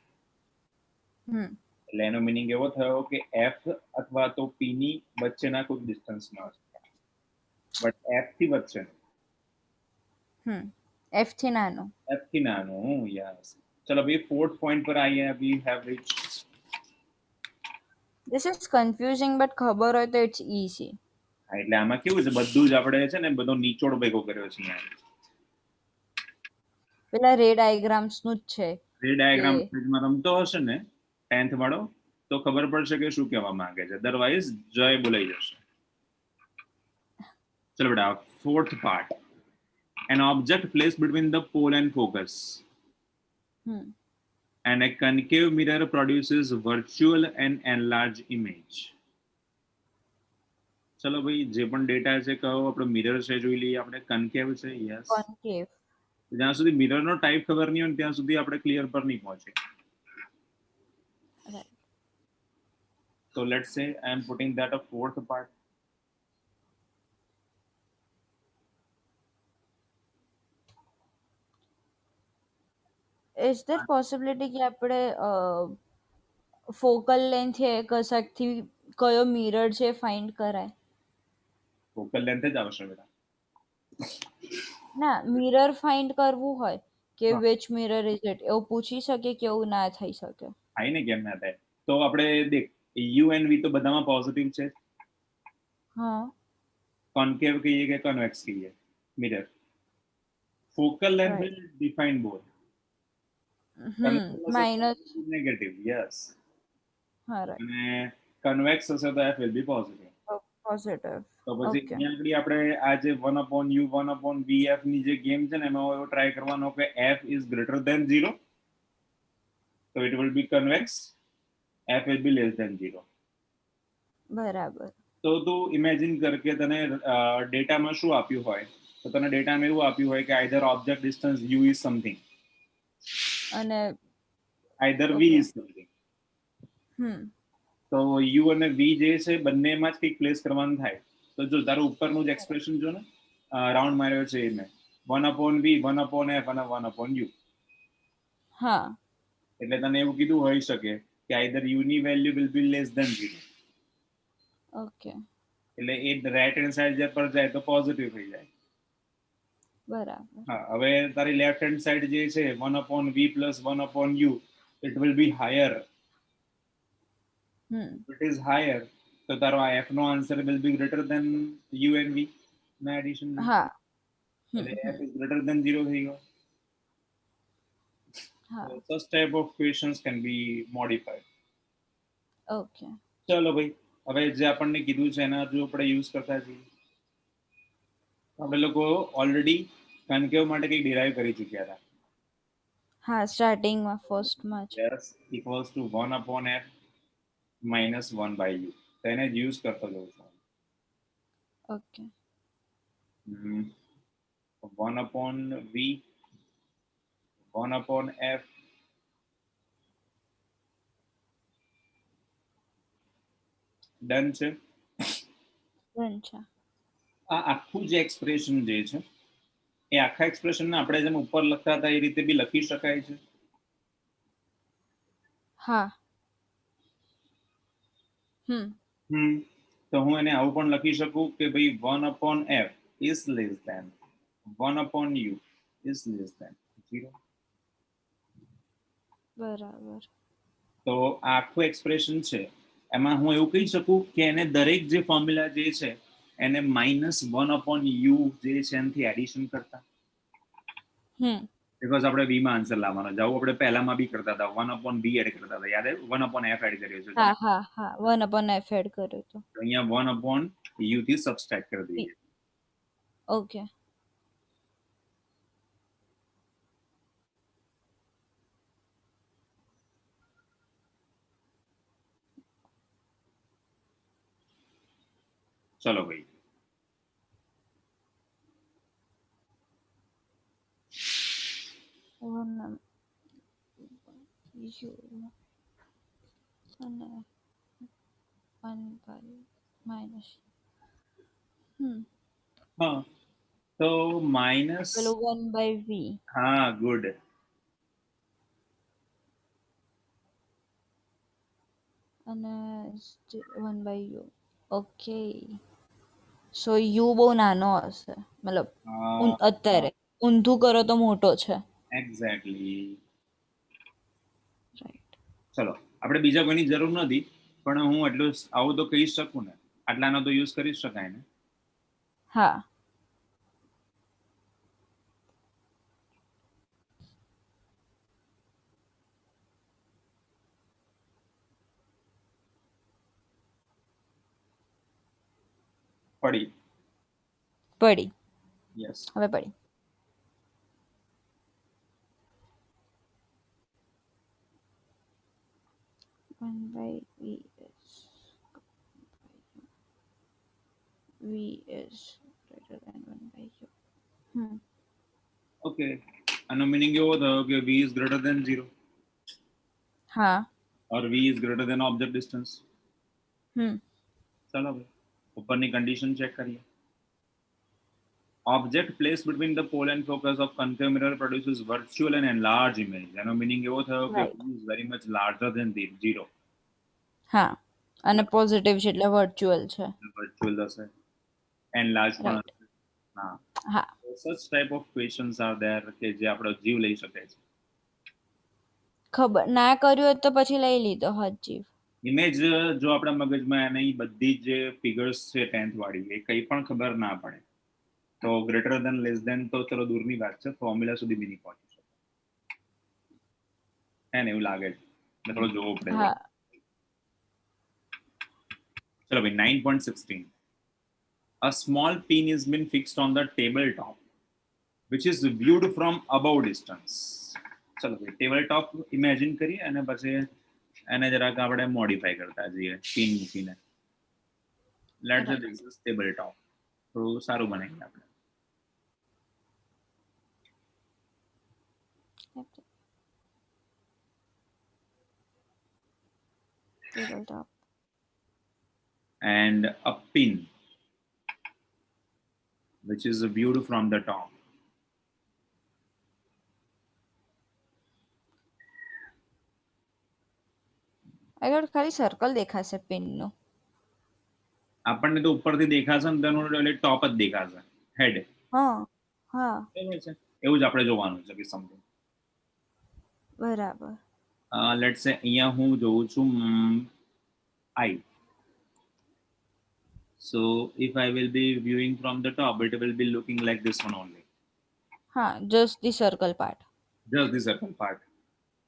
એટલે એનો મીનિંગ એવો થયો કે f અથવા તો p ની વચ્ચેના કોઈ ડિસ્ટન્સમાં છે, બટ f થી વચ્ચે f થી નાનો. f થી નાનો. યસ. ચલો ભાઈ ફોર્થ પોઈન્ટ પર આવીએ. we have reached. This is confusing but ખબર હોય તો it's easy. એટલે આમાં કેવું છે બધું જ આપણે છે ને બધો નીચોડ ભેગો કર્યો છે અહીંયા. પેલા રે ડાયાગ્રામ્સ નું જ છે. રે ડાયાગ્રામ માં રમતો હશે ને 10th વાળો તો ખબર પડશે કે શું કહેવા માંગે છે, અધરવાઇઝ જય બોલાઈ જશે. ચલો બેટા, fourth part. An object placed between the pole and focus. And a concave mirror produces virtual and enlarged image. ચલો ભાઈ જે પણ ડેટા છે કયો આપણો મિરર છે જોઈ લઈએ આપણે. કન્કેવ છે. યસ. કોન્કેવ. જ્યાં સુધી મિરર નો ટાઈપ ખબર નહીં હોય ત્યાં સુધી આપણે ક્લિયર પર નહીં પહોંચે. So let's say I am putting that a fourth part. Is there possibility કે આપણે ફોકલ લેન્થ એ કશાકથી કયો મિરર છે ફાઇન્ડ કરાય? ફોકલ લેન્થ જ આવશે બેટા. ના, મિરર ફાઇન્ડ કરવું હોય કે which mirror is it એવું પૂછી શકે કે એવું ના થઈ શકે? થાય ને, કેમ ના થાય? તો આપણે દેખ u and v તો બધામાં પોઝિટિવ છે. હા. કોન્કેવ કહીએ કે કન્વેક્સ કહીએ mirror. Focal length will define both. Minus negative. Yes. હા રાઈટ. અને કન્વેક્સ હશે તો f will be positive. Positive. તો પછી અહીંયા આગળ આપણે આ જે 1 upon u 1 upon vf ની જે ગેમ છે ને એમાં એવો ટ્રાય કરવાનો કે f is greater than 0, so it will be convex, f will be less than 0. બરાબર. તો તું ઇમેજિન કર કે તને ડેટામાં શું આપ્યું હોય, તો તને ડેટામાં એવું આપ્યું હોય કે either object distance u is something અને આઈધર v is something. તો u અને v જે છે બંનેમાં જ કંઈક પ્લેસ કરવાનું થાય. તો જો તારું ઉપરનું જ એક્સપ્રેશન જો ને રાઉન્ડ માર્યો છે એને 1 upon v 1 upon f અને 1 upon u. હા. એટલે તને એવું કીધું હોઈ શકે કે આઈધર u ની value will be less than 0. Okay. એટલે એ રાઈટ હેન્ડ સાઈડ પર જાય તો પોઝિટિવ થઈ જાય. બરાબર. હા, હવે તારી લેફ્ટ હેન્ડ સાઈડ જે છે 1 upon v plus 1 upon u, it will be higher. It is higher, તો તારો આ f નો answer will be greater than u and v ના એડિશન. હા. એટલે f is greater than 0 થઈ ગયો. So such type of questions can be modified. Okay. ચલો ભાઈ, હવે જે આપણને કીધું છે એના જો આપણે યુઝ કરતા જઈએ. આપણે લોકો ઓલરેડી કન્કેવ માટે કંઈક ડિરાઈવ કરી ચૂક્યા હતા. હા, સ્ટાર્ટિંગમાં ફર્સ્ટમાં જ. yes equals to 1 upon f minus 1 by u. તો એને જ યુઝ કરતો જઉં છું. Okay. 1 upon v 1 upon f done છે. ડન છે. આ આખું જે એક્સપ્રેશન જે છે એ આખા એક્સપ્રેશનને આપણે જેમ ઉપર લખતા હતા એ રીતે બી લખી શકાય છે. હા. તો હું એને આવું પણ લખી શકું કે ભાઈ 1/f is less than 1/u is less than 0. બરાબર. તો આ આખું એક્સપ્રેશન છે એમાં હું એવું કહી શકું કે એને દરેક જે ફોર્મ્યુલા જે છે એને -1/u જે છે એનાથી એડિશન કરતા, બીકોઝ આપણે b માં આન્સર લાવવાનો જાવ આપણે પહેલામાં બી કરતા હતા 1/b એડ કરતા હતા, યાદ આવ્યું? 1/f એડ કર્યો છે હા હા હા 1/f એડ કર્યો તો. તો અહીંયા 1/u થી સબસ્ટ્રેક્ટ કરી દઈએ. ઓકે. ચલો ભાઈ. હા તો માઇનસ પેલું 1/v. હા ગુડ. અને 1/u. ઓકે. સો u બહુ નાનો હશે, મતલબ અત્યારે ઊંધું કરો તો મોટો છે. એક્ઝેક્ટલી. રાઈટ. ચલો આપણે બીજા કોઈની જરૂર નથી, પણ હું એટલું આવું તો કહી શકું ને, આટલાનો તો યુઝ કરી શકાય ને. હા. પડી. પડી. યસ. હવે પડી. v is greater than 1/u. Okay, આનો મીનિંગ એવો થયો કે v is greater than 0 હા. or v is greater than object distance. ચાલો ભાઈ ઉપરની કન્ડિશન ચેક કરીએ. Object placed between the pole and focus of concave mirror produces virtual and enlarged image. એનો મીનિંગ એવો થયો કે Right. v is very much larger than 0. હા, અને પોઝિટિવ છે એટલે વર્ચ્યુઅલ છે. વર્ચ્યુઅલ હશે, એનલાર્જ પણ રાઈટ. હશે. હા. હા. such type of questions are there કે જે આપણો જીવ લઈ શકે છે. ખબર ના કર્યું હોત તો પછી લઈ લીધો હોત જીવ. ઇમેજ જો આપણા મગજમાં એની બધી જે ફિગર્સ છે 10th વાળી એ કંઈ પણ ખબર ના પડે તો ગ્રેટર ધેન લેસ ધેન તો ચલો દૂરની વાત છે, ફોર્મ્યુલા સુધી બી નહીં પહોંચી શકે. હે ને એવું લાગે છે, એટલે થોડો જોવો પડે. હા. ચલો ભાઈ 9.16. A small pin is been fixed on the tabletop which is viewed from above distance. ચલો ભાઈ ટેબલ ટોપ ઇમેજિન કરીએ અને પછી એને જરાક આપણે મોડિફાઈ કરતા જઈએ પિન મૂકીને. લેટ્સ સે ધીસ ઇઝ ટેબલ ટોપ. થોડું સારું બનાવીએ આપણે. Tabletop. And a pin which is viewed from the top. આગળ ખાલી સર્કલ દેખાશે પિનનું. આપણને તો ઉપરથી દેખાશે ને તેનું એટલે ટોપ જ દેખાશે, હેડ. હા હા બરાબર છે, એવું જ આપણે જોવાનું છે કે સમથિંગ. બરાબર. લેટ્સ સે અહીંયા હું જોઉં છું I. So if I will be viewing from the top, it will be looking like this one only. હા, just the circle part. Just the circle part.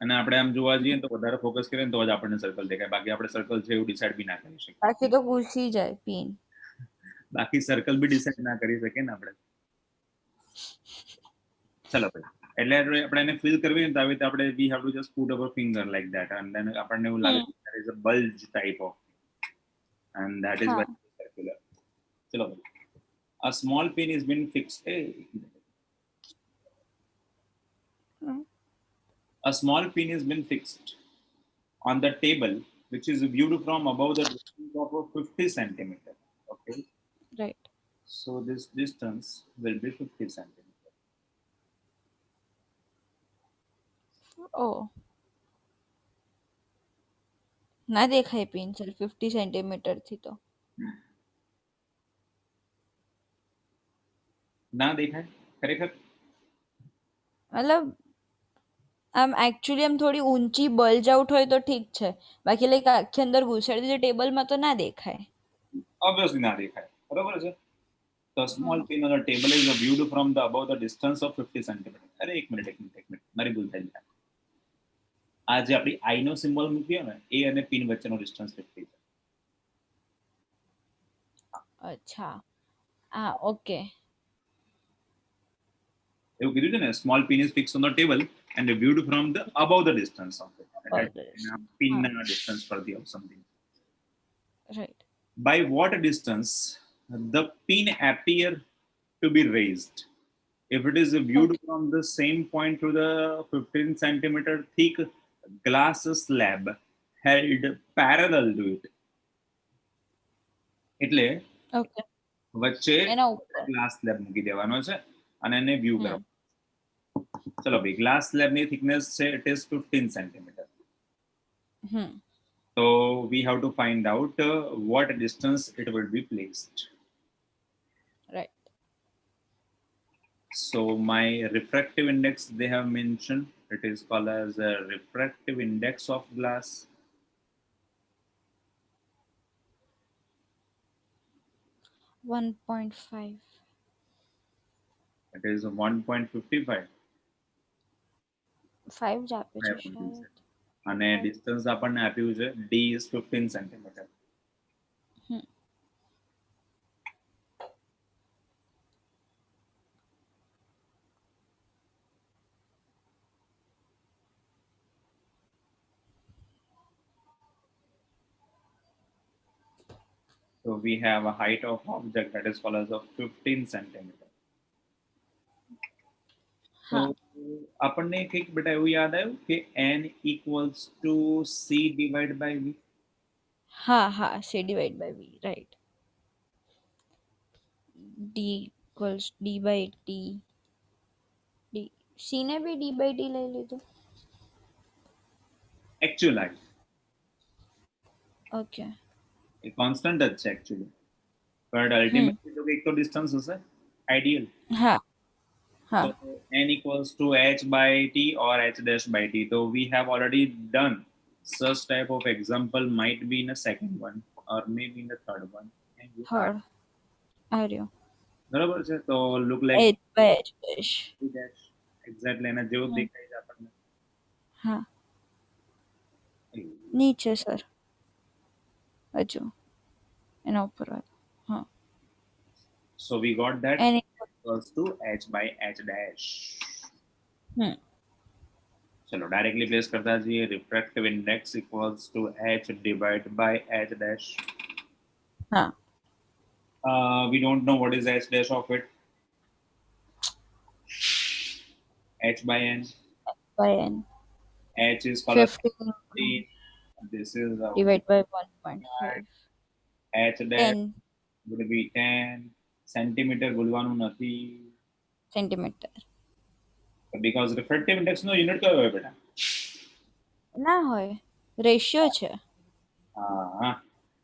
અને આપણે આમ જોવા જઈએ તો વધારે ફોકસ કરીએ તો જ આપણને સર્કલ દેખાય, બાકી આપણે સર્કલ છે એવું ડિસાઈડ બી ના કરી શકીએ. બાકી તો ઘૂસી જાય પિન. બાકી સર્કલ બી ડિસાઈડ ના કરી શકીએ ને આપણે. ચલો ભાઈ એટલે આપણે એને ફિલ કરવી ને તો આવી રીતે આપણે we have to just put our finger like that and then આપણને એવું લાગે કે there is a bulge type of and that is why it's circular. ચલો ભાઈ a small pin is been fixed. A small pin has been fixed on the table which is viewed from above the distance of 50 centimeter. Okay, right. so this distance will be 50 centimeter. ઓ. ના દેખાય pin sir 50 centimetre થી તો ના દેખાય ખરેખર? મતલબ આમ actually આમ થોડી ઊંચી બલ્જ આઉટ હોય તો ઠીક છે, બાકી લાઈક આખી અંદર ઘુસાડી દીધી ટેબલમાં તો ના દેખાય. ઓબ્વિયસલી ના દેખાય, બરોબર છે. The small હા pin on the table is viewed from the above the distance of 50 centimeter. અરે એક મિનિટ મારી ભૂલ થઈ જાય. આ જે આપણી આઈ નો સિમ્બોલ મૂક્યો ને એ અને પિન વચ્ચેનો ડિસ્ટન્સ 50 છે. અચ્છા હા ઓકે. એવું કીધું છે ને, small pin is fix on the table and viewed from the above the distance of it. એટલે એના પિન હા ના ડિસ્ટન્સ પરથી આવું something. Right. By what distance the pin appear to be raised? If it is viewed okay from the same point to the 15 centimeter thick glass slab held parallel to it. એટલે okay વચ્ચે એના ઉપર. Glass slab મૂકી દેવાનો છે અને એને view હમ કરો. ચલો ભાઈ, ગ્લાસ સ્લેબની થિકનેસ છે it is 15 centimetre. Hmm So we have to find out what distance it will be placed. Right. So my refractive index they have mentioned, it is called as a refractive index of glass. 1.5. It is 1.55. 5 જ આપે છે શાયદ. અને distance આપણને આપ્યું છે d is 15 centimetre. Hmm So we have a height of object that is called as a 15 centimeter. So હા આપણને કંઈક બેટા એવું યાદ આવ્યું કે n equals to c divided by v. હા હા c divide by v right. d equals d by T. D C ને બી ડી બાય ટી લઈ લીધું. Actual height okay. એ કોન્સ્ટન્ટ જ છે actually, but હમ ultimately તો કંઈક તો ડિસ્ટન્સ હશે આઈડિયલ. હા હા So n equals to h by t or h dash by t. So we have already done such type of example, might be in a second one or maybe in the third one. And you are third આ રહ્યો બરાબર છે. તો look like H by H dash. dash exactly એના જેવું જ હમ દેખાય છે આપણને. હા નીચે સર હજુ એના ઉપર વાત. હા So we got that any equals to h by h dash. હમ चलो डायरेक्टली प्लेस करता जाइए. Refractive index equals to h divide by h dash. હા We don't know what is h dash of it. H by n. By N H is color 15 15. This is divide by 1.5 h dash 10 would be 10 centimeter. ભૂલવાનું નથી centimetre. because refractive index નો unit કયો હોય બેટા? ના હોય, ratio છે. હા,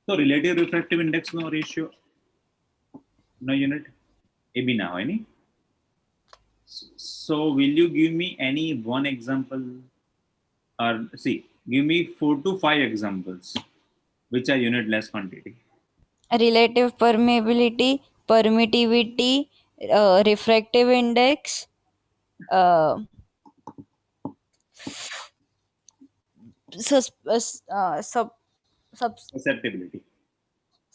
તો રિલેટિવ રિફ્રેક્ટિવ ઇન્ડેક્સ નો રેશિયો નો યુનિટ એ બી ના હોય ની. So will you give me any one example, or see, give me 4 to 5 examples which are unitless quantity. Relative permeability, permittivity, refractive index, Susceptibility.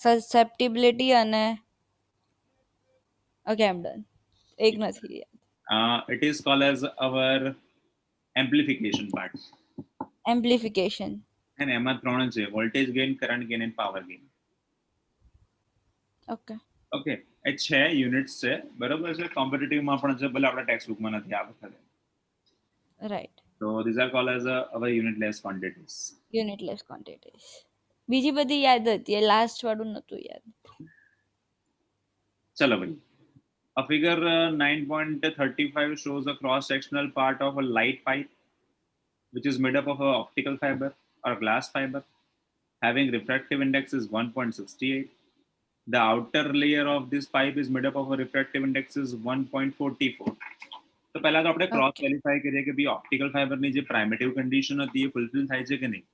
Susceptibility અને ઓકે આઈ એમ ડન. એક નથી યાદ. It is called as our amplification part. Amplification. અને એમાં ત્રણ છે: voltage gain, current gain and power gain. Okay okay, એ છે યુનિટ્સ છે, બરોબર છે. કોમ્પિટિટિવમાં પણ છે, ભલે આપણા ટેક્સ્ટ બુકમાં નથી આ વખતે. Right. So these are called as our unitless quantities. યુનિટલેસ quantities. બીજી બધી યાદ હતી, એ લાસ્ટ વાળું નહોતું યાદ. ચલો ભાઈ, a figure 9.35 shows a cross sectional part of a light pipe which is made up of a optical fiber or glass fiber. having refractive index is 1.68. The outer layer of this pipe is made up of a refractive index is 1.44. તો પહેલા તો આપણે cross okay verify કરીએ કે ભાઈ optical ફાઇબરની જે પ્રાઇમેટિવ condition હતી એ fulfil થાય છે કે નહીં.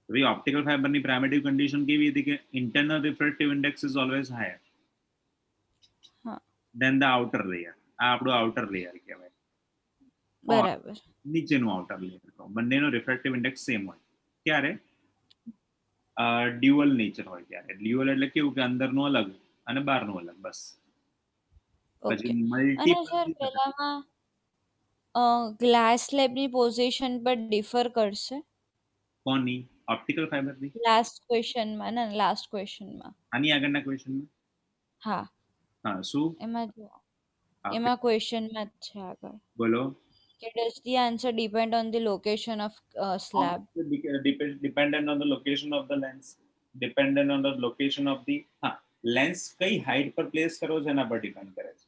ભાઈ ઓપ્ટિકલ ફાઇબરની પ્રાઇમેટિવ કન્ડિશન કેવી હતી કે internal refractive index is always higher હા દેન ધ આઉટર લેયર. આ આપણું આઉટર લેયર કહેવાય. બરાબર નીચેનું આઉટર લેયર કહો. બંનેનો રિફ્રેક્ટિવ ઇન્ડેક્સ સેમ હોય. ક્યારે? ડ્યુઅલ નેચર હોય ત્યારે. ડ્યુઅલ એટલે કેવું કે અંદરનું અલગ અને બહારનું અલગ, બસ. ઓકે પછી અને મલ્ટીપલ સર પેલામાં ગ્લાસ સ્લેબની પોઝિશન પર ડિફર કરશે કોની? ઓપ્ટિકલ ફાઇબરની. લાસ્ટ ક્વેશ્ચનમાં ના લાસ્ટ ક્વેશ્ચનમાં આની આગળના ક્વેશ્ચનમાં હા હા શું એમાં જો આપે એમાં ક્વેશ્ચનમાં જ છે આગળ બોલો. કે does the answer depend on the location of slab Dependent on the location of the lens, dependent on the location of the હા લેન્સ કઈ હાઈટ પર પ્લેસ કરો છે એના પર ડિપેન્ડ કરે છે.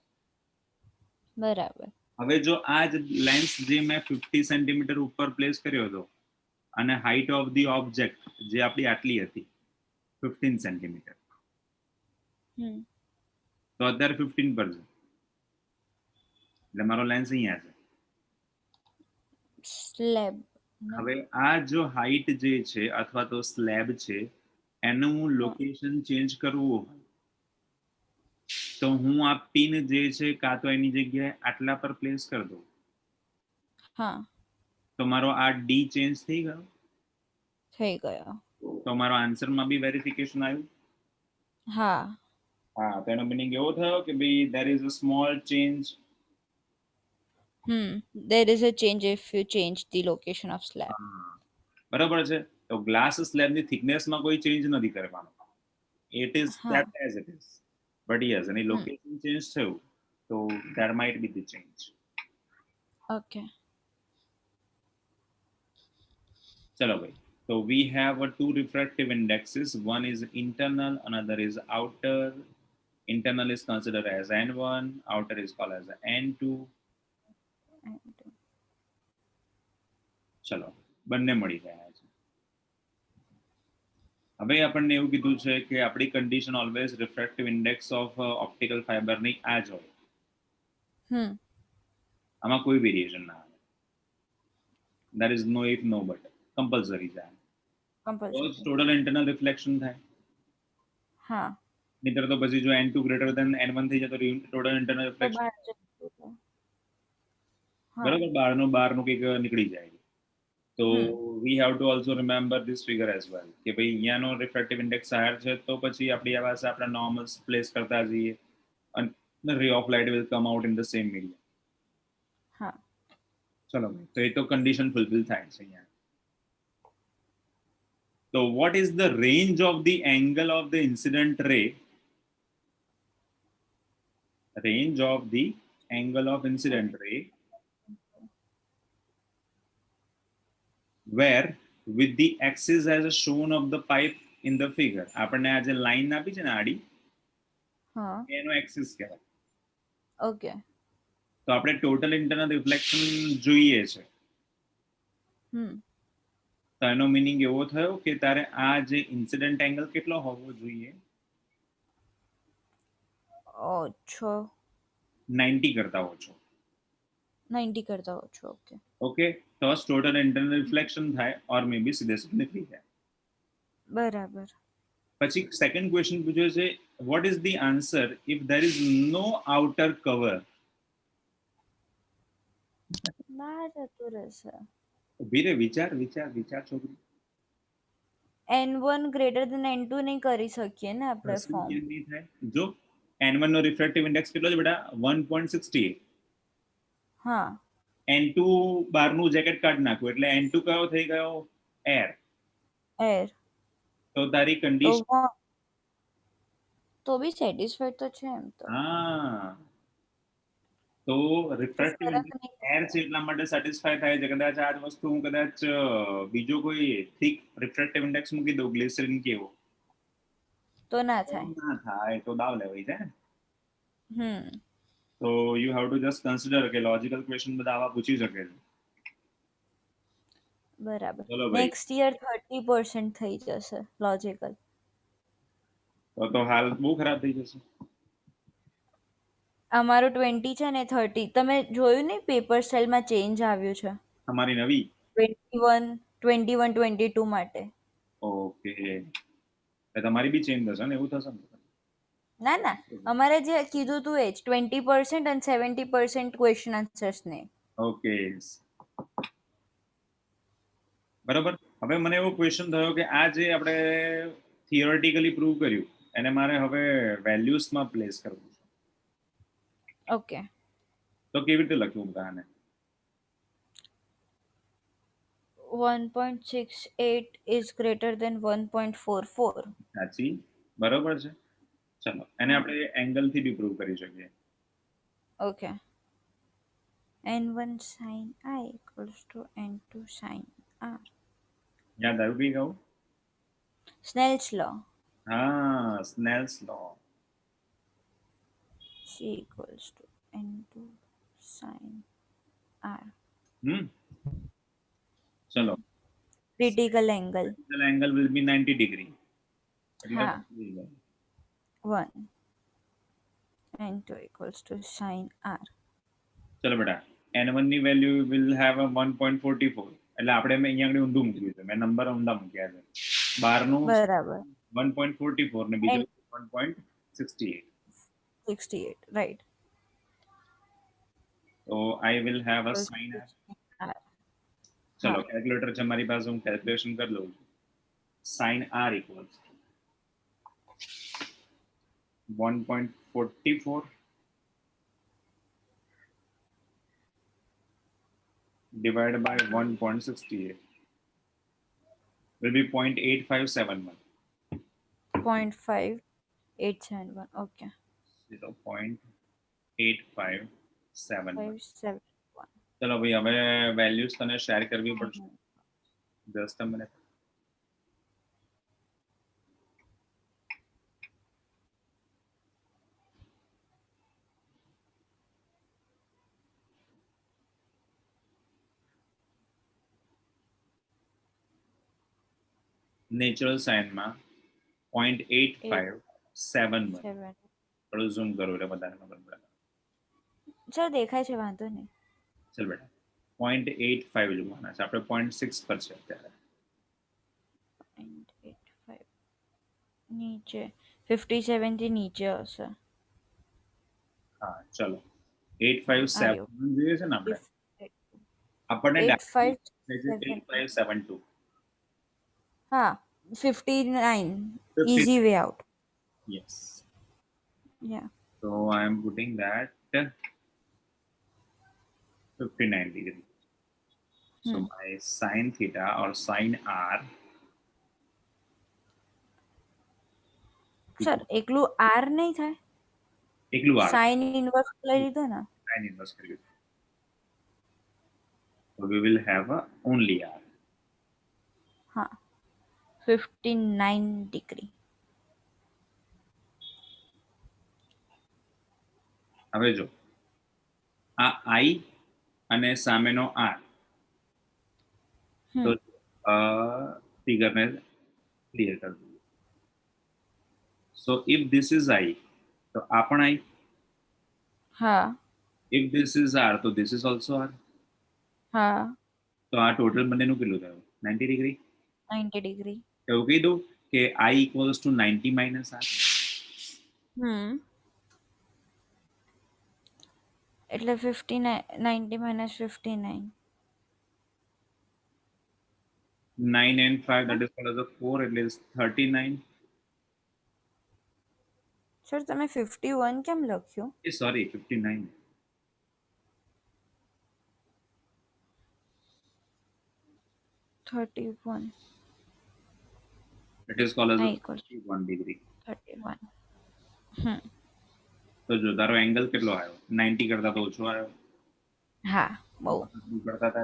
બરાબર હવે જો આ જ લેન્સ જે મેં 50 સેન્ટીમીટર ઉપર પ્લેસ કર્યો હતો અને હાઈટ ઓફ ધી ઓબ્જેક્ટ જે આપણી આટલી હતી 15 સેન્ટીમીટર, હમ તો અત્યારે 15 પર છે એટલે મારો લેન્સ અહીંયા છે. સ્લેબ હવે આ જો હાઈટ જે છે અથવા તો સ્લેબ છે એનું લોકેશન ચેન્જ કરવું હોય તો હું આ પિન જે છે કાં તો એની જગ્યાએ આટલા પર પ્લેસ કરી દઉં હા તો મારો આ ડી ચેન્જ થઈ ગયો, થઈ ગયો તો મારો આન્સરમાં બી વેરિફિકેશન આવ્યું. હા હા, તો એનો મિનિંગ એવો થયો કે ભાઈ there is a small change. there is a change if you change the location of slab બરાબર છે. તો ગ્લાસ સ્લેબની થિકનેસમાં કોઈ ચેન્જ નથી કરવાનો. ઇટ ઇઝ હા that as it is. But yes any hmm location change થયું તો there might be the change. Okay ચલો ભાઈ. So we have two refractive indexes. One is internal, another is outer. Internal is considered as N1, outer is called as N2. ચલો બંને મળી ગયા છે. હવે આપણને એવું કીધું છે કે આપણી condition always refractive index of optical ફાઇબરની આ જ હોય. આમાં કોઈ વેરિએશન ના આવે. There is no if no but, compulsory છે. તો કમ્પલસરી ટોટલ ઇન્ટરનલ રિફ્લેક્શન થાય. હા નહીતર તો પછી જો N2 ગ્રેટર ધેન N1 થઈ જાય તો ટોટલ ઇન્ટરનલ તો રિફ્લેક્શન બહાર જતું રહે. હા બરાબર બહારનું કંઈક નીકળી જાય. તો વી have two also remember this figure as well કે ભાઈ અહીંયાનો રિફ્રેક્ટિવ ઇન્ડેક્સ હાયર છે તો પછી આપણી પાસે આપણે નોર્મલ પ્લેસ કરતા જઈએ અને ray of light will come out in the same medium. હા ચલો તો એ તો કન્ડિશન ફૂલફિલ થાય છે અહીંયા. તો what is the range of the angle of the incident ray? Range of the angle of incident ray where with the axis as shown of the pipe in the figure. આપણને આ જે line આપી છે ને આડી હા એનો axis કહેવાય. ઓકે તો આપણે ટોટલ ઇન્ટરનલ રિફ્લેક્શન જોઈએ છે તો એનો મીનિંગ એવો થયો કે તારે આ જે ઇન્સિડન્ટ એંગલ કેટલો હોવો જોઈએ? ઓછો 90 કરતા ઓછો. 90 કરતા ઓછો ઓકે ઓકે તો ટોટલ ઇન્ટરનલ રિફ્લેક્શન થાય ઓર મે બી સીધે સીધું નીકળી જાય. બરાબર પછી સેકન્ડ ક્વેશ્ચન પૂછ્યો છે what is the answer if there is no outer cover? બહાર જતું રહેશે. ઉભી રે, વિચાર વિચાર વિચાર છોકરી. N1 ગ્રેટર દેન N2 નહીં કરી શકીએ ને આપણે કેમ ફોર્મ નહીં થાય? જો N1 નો રિફ્રેક્ટિવ ઇન્ડેક્સ કેટલો છે બેટા? 1.68. હા N2 બહારનું જેકેટ કાઢી નાખ્યું એટલે N2 કયો થઈ ગયો? એર. એર તો તારી તો કન્ડિશન તો બી સેટિસ્ફાઈડ તો છે એમ તો હા તો તો રિફ્રેક્ટિવ ફરક ઇન્ડેક્સ નહીં એર છે પડે. એટલા માટે સેટિસ્ફાય થાય છે. કદાચ આ જ વસ્તુ હું કદાચ બીજો કોઈ થિક રિફ્રેક્ટિવ ઇન્ડેક્સ મૂકી દઉં ગ્લિસરીન કેવો તો ના તો થાય ના થાય, તો દાવ લેવાઈ જાય. હમ તો you have to just consider કે લોજિકલ ક્વેશ્ચન બધા આવા પૂછી શકે છે. બરાબર. ચલો ભાઈ, નેક્સ્ટ યર 30% થઈ જશે લોજિકલ. તો હાલ બહુ ખરાબ થઈ જશે. અમારું 20 છે ને 30. તમે જોયું નહીં પેપર સ્ટાઇલમાં ચેન્જ આવ્યું છે તમારી નવી? 21, 21, 22 માટે. ઓકે, તમારી બી ચેન્જ થશે ને, એવું થશે ને? ના ના, અમારે જે કીધું તું એ જ 20% અને 70% ક્વેશ્ચન આન્સર્સ ને. ઓકે, બરાબર. હવે મને એવો ક્વેશ્ચન થયો કે આ જે આપણે થિયોરેટિકલી પ્રૂવ કર્યું એને મારે હવે વેલ્યુઝમાં પ્લેસ કરવું છે. ઓકે. તો કેવી રીતે લખવું આને? 1.68 is greater than 1.44. સાચી, બરોબર છે. ચલો, એને હા. આપણે એંગલ થી બી પ્રૂવ કરી શકીએ. Okay. n1 sin I equals to n2 sin R. યાદ આવ્યું બી કહું? Snell's law. હા, સ્નેલ્સ લો. C equals to n2 sin R. હમ ચલો, Hmm. Critical angle. the angle will be 90 degree. એટલે હા. 1 n2 equals to sin R. ચલો બેટા, n1 ની વેલ્યુ વિલ હેવ 1.44. એટલે આપણે મેં અહીંયા આગળ ઊંધું મૂક્યું છે, મેં નંબર ઊંધા મૂક્યા છે. બારનું બરાબર. 1.44 ને બીજું And 1.68. 68, right. તો I will have a Equals sine to R. sin R. ચલો, હા. કેલ્ક્યુલેટર છે મારી પાસે, હું કેલ્ક્યુલેશન કરી લઉં છું. Sine R equals 1.44 divided by 1.68 will be 0.8571. 0.5871. Okay. 0.8571. 571. ચલો ભાઈ, હવે વેલ્યુઝ તને શેર કરવી પડશે. Just a minute. નેચરલ સાયન્સમાં 0.8571. 7. થોડું ઝૂમ કરો એટલે બધાને ખબર પડે. ચાલ દેખાય છે, વાંધો નહીં. ચલ બેટા, 0.85 જોવાના છે, આપણે 0.6 પર છે અત્યારે. 0.85 નીચે 57 થી નીચે હશે. હા ચલો, 857 જોઈએ છે ને આપણે. આપણને 857. 8572. હા, 59. 50. Easy way out. Yes. Yeah. So I am putting that 59 degree. So my sine theta or sine r sir એકલું આર નહીં થાય? એકલું r સાઇન ઇનવર્સ લઈ લીધો ને. sine inverse કર્યું. So we will have a only r. હા, 59 degree. હવે જો આ i અને સામેનો r, તો ફિગરને ક્લિયર કરી દઈએ. So if this is I, તો આ પણ I. હા. If this is R, તો this is also R. હા. તો આ ટોટલ બંનેનું કેટલું થયું? 90 ડિગ્રી. 90 ડિગ્રી. એવું કહી દઉં કે I equals to 90 minus R. એટલે 59, 90 minus 59. 9 and 5, that is called as a 4, એટલે 39. સર તમે 51 કેમ લખ્યું? Sorry, 59. It is called as I a equals 31 degree. 31. તો જો તારો એંગલ કેટલો આવ્યો? 90 કરતા તો ઓછો આવ્યો. હા, બહુ. કરતા હતા.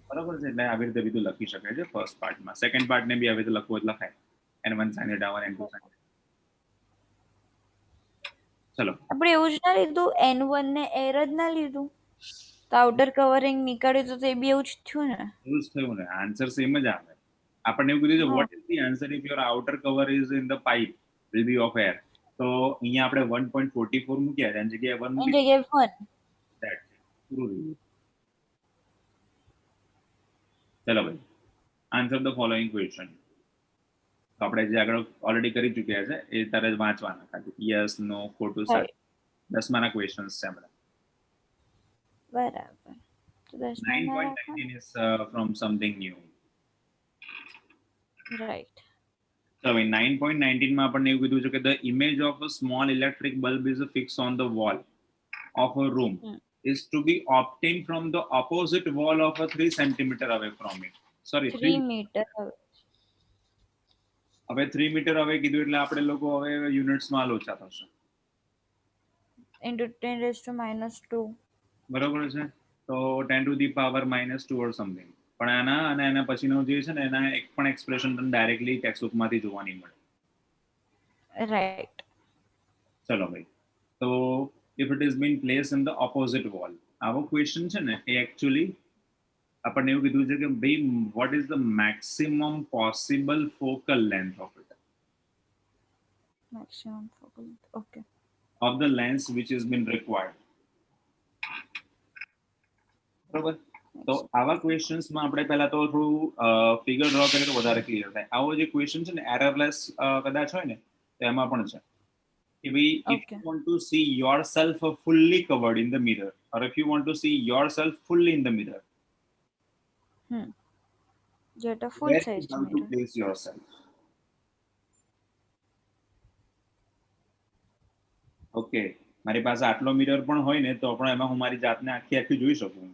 બરાબર છે, એટલે આવી રીતે બીજું લખી શકાય છે ફર્સ્ટ પાર્ટમાં. સેકન્ડ પાર્ટને બી આવી રીતે લખવું એટલે લખાય. n1 sin theta or n2 sin theta. ચલો, આપણે એવું જ ના લીધું, n1 ને એર જ ના લીધું. તો આઉટર કવરિંગ નીકાળ્યું તો તે બી એવું જ થયું ને. એવું જ થયું ને, આન્સર સેમ જ આવે. આપણને એવું કીધું છે હા. Vote is the answer if your outer cover is in the pipe will be of air. તો અહીંયા આપણે 1.44 મૂક્યા એની જગ્યાએ 1 એની મૂકી જગ્યાએ 1. that પૂરું રહ્યું. ચલો ભાઈ, આન્સર ધ ફોલોઈંગ ક્વેશ્ચન. તો આપણે જે આગળ ઓલરેડી કરી ચૂક્યા છે એ તારે જ વાંચવાના ખાલી યસ નો ખોટું સાચું. 10માના ક્વેશ્ચન્સ છે આપણા. બરાબર. તો 10માં રાખો. 9.19 is from something new. Right. So, in 9.19 માં આપણને એવું કીધું છે કે the image of a small electric bulb is fixed on the wall of a room is to be obtained from the opposite wall of a 3 centimeter away from it. Sorry, 3 metre. હવે 3 metre હવે કીધું એટલે આપણે લોકો હવે યુનિટ્સમાં લોચા થશે. into 10⁻². બરોબર છે? તો 10 to the power -2 or something. પણ આના અને એના પછીનો જે છે ને એના એક પણ એક્સપ્રેશન તમને ડાયરેક્ટલી ટેક્સ્ટબુકમાંથી જોવા નહીં મળે. રાઈટ. ચલો ભાઈ, તો if it is being placed in the opposite wall, આવો ક્વેશ્ચન છે ને એ એકચ્યુઅલી આપણને એવું કીધું છે કે ભાઈ what is the maximum possible focal length of it, maximum focal. Okay. of the lens which has been required. બરોબર. તો આવા ક્વેશ્ચન્સમાં આપણે પહેલા તો થોડું ફિગર ડ્રો કરીએ તો વધારે ક્લિયર થાય. આવો જે ક્વેશ્ચન છે ને એરરલેસ કદાચ હોય ને તો એમાં પણ છે કે ભાઈ if you want to see yourself fully covered in the mirror or if you want to see yourself fully in the mirror, get a full where size you have to mirror. place yourself. Okay, મારી પાસે આટલો mirror પણ હોય ને તો પણ એમાં હું મારી જાતને આખી આખી જોઈ શકું.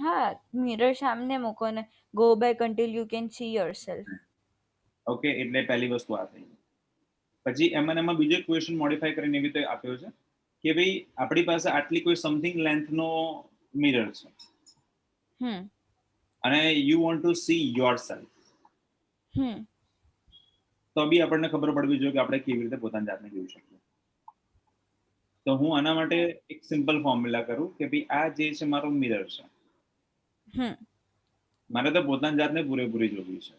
હા, મિરર સામે મૂકો ને go back until you can see yourself. Okay, એટલે પહેલી વસ્તુ આ થઈ. પછી એમાં બીજો ક્વેશ્ચન મોડિફાઈ કરીને એવી રીતે આપ્યો છે કે ભાઈ આપણી પાસે આટલી કોઈ સમથિંગ લેન્થનો મિરર છે અને you want to C yourself, તો બી આપણને ખબર પડવી જોઈએ કે આપણે કેવી રીતે પોતાની જાતને જોઈ શકીએ. તો હું આના માટે એક સિમ્પલ ફોર્મ્યુલા કરું કે ભાઈ આ જે છે મારો મિરર છે, મારે તો પોતાની જાતને પૂરેપૂરી જોવી છે.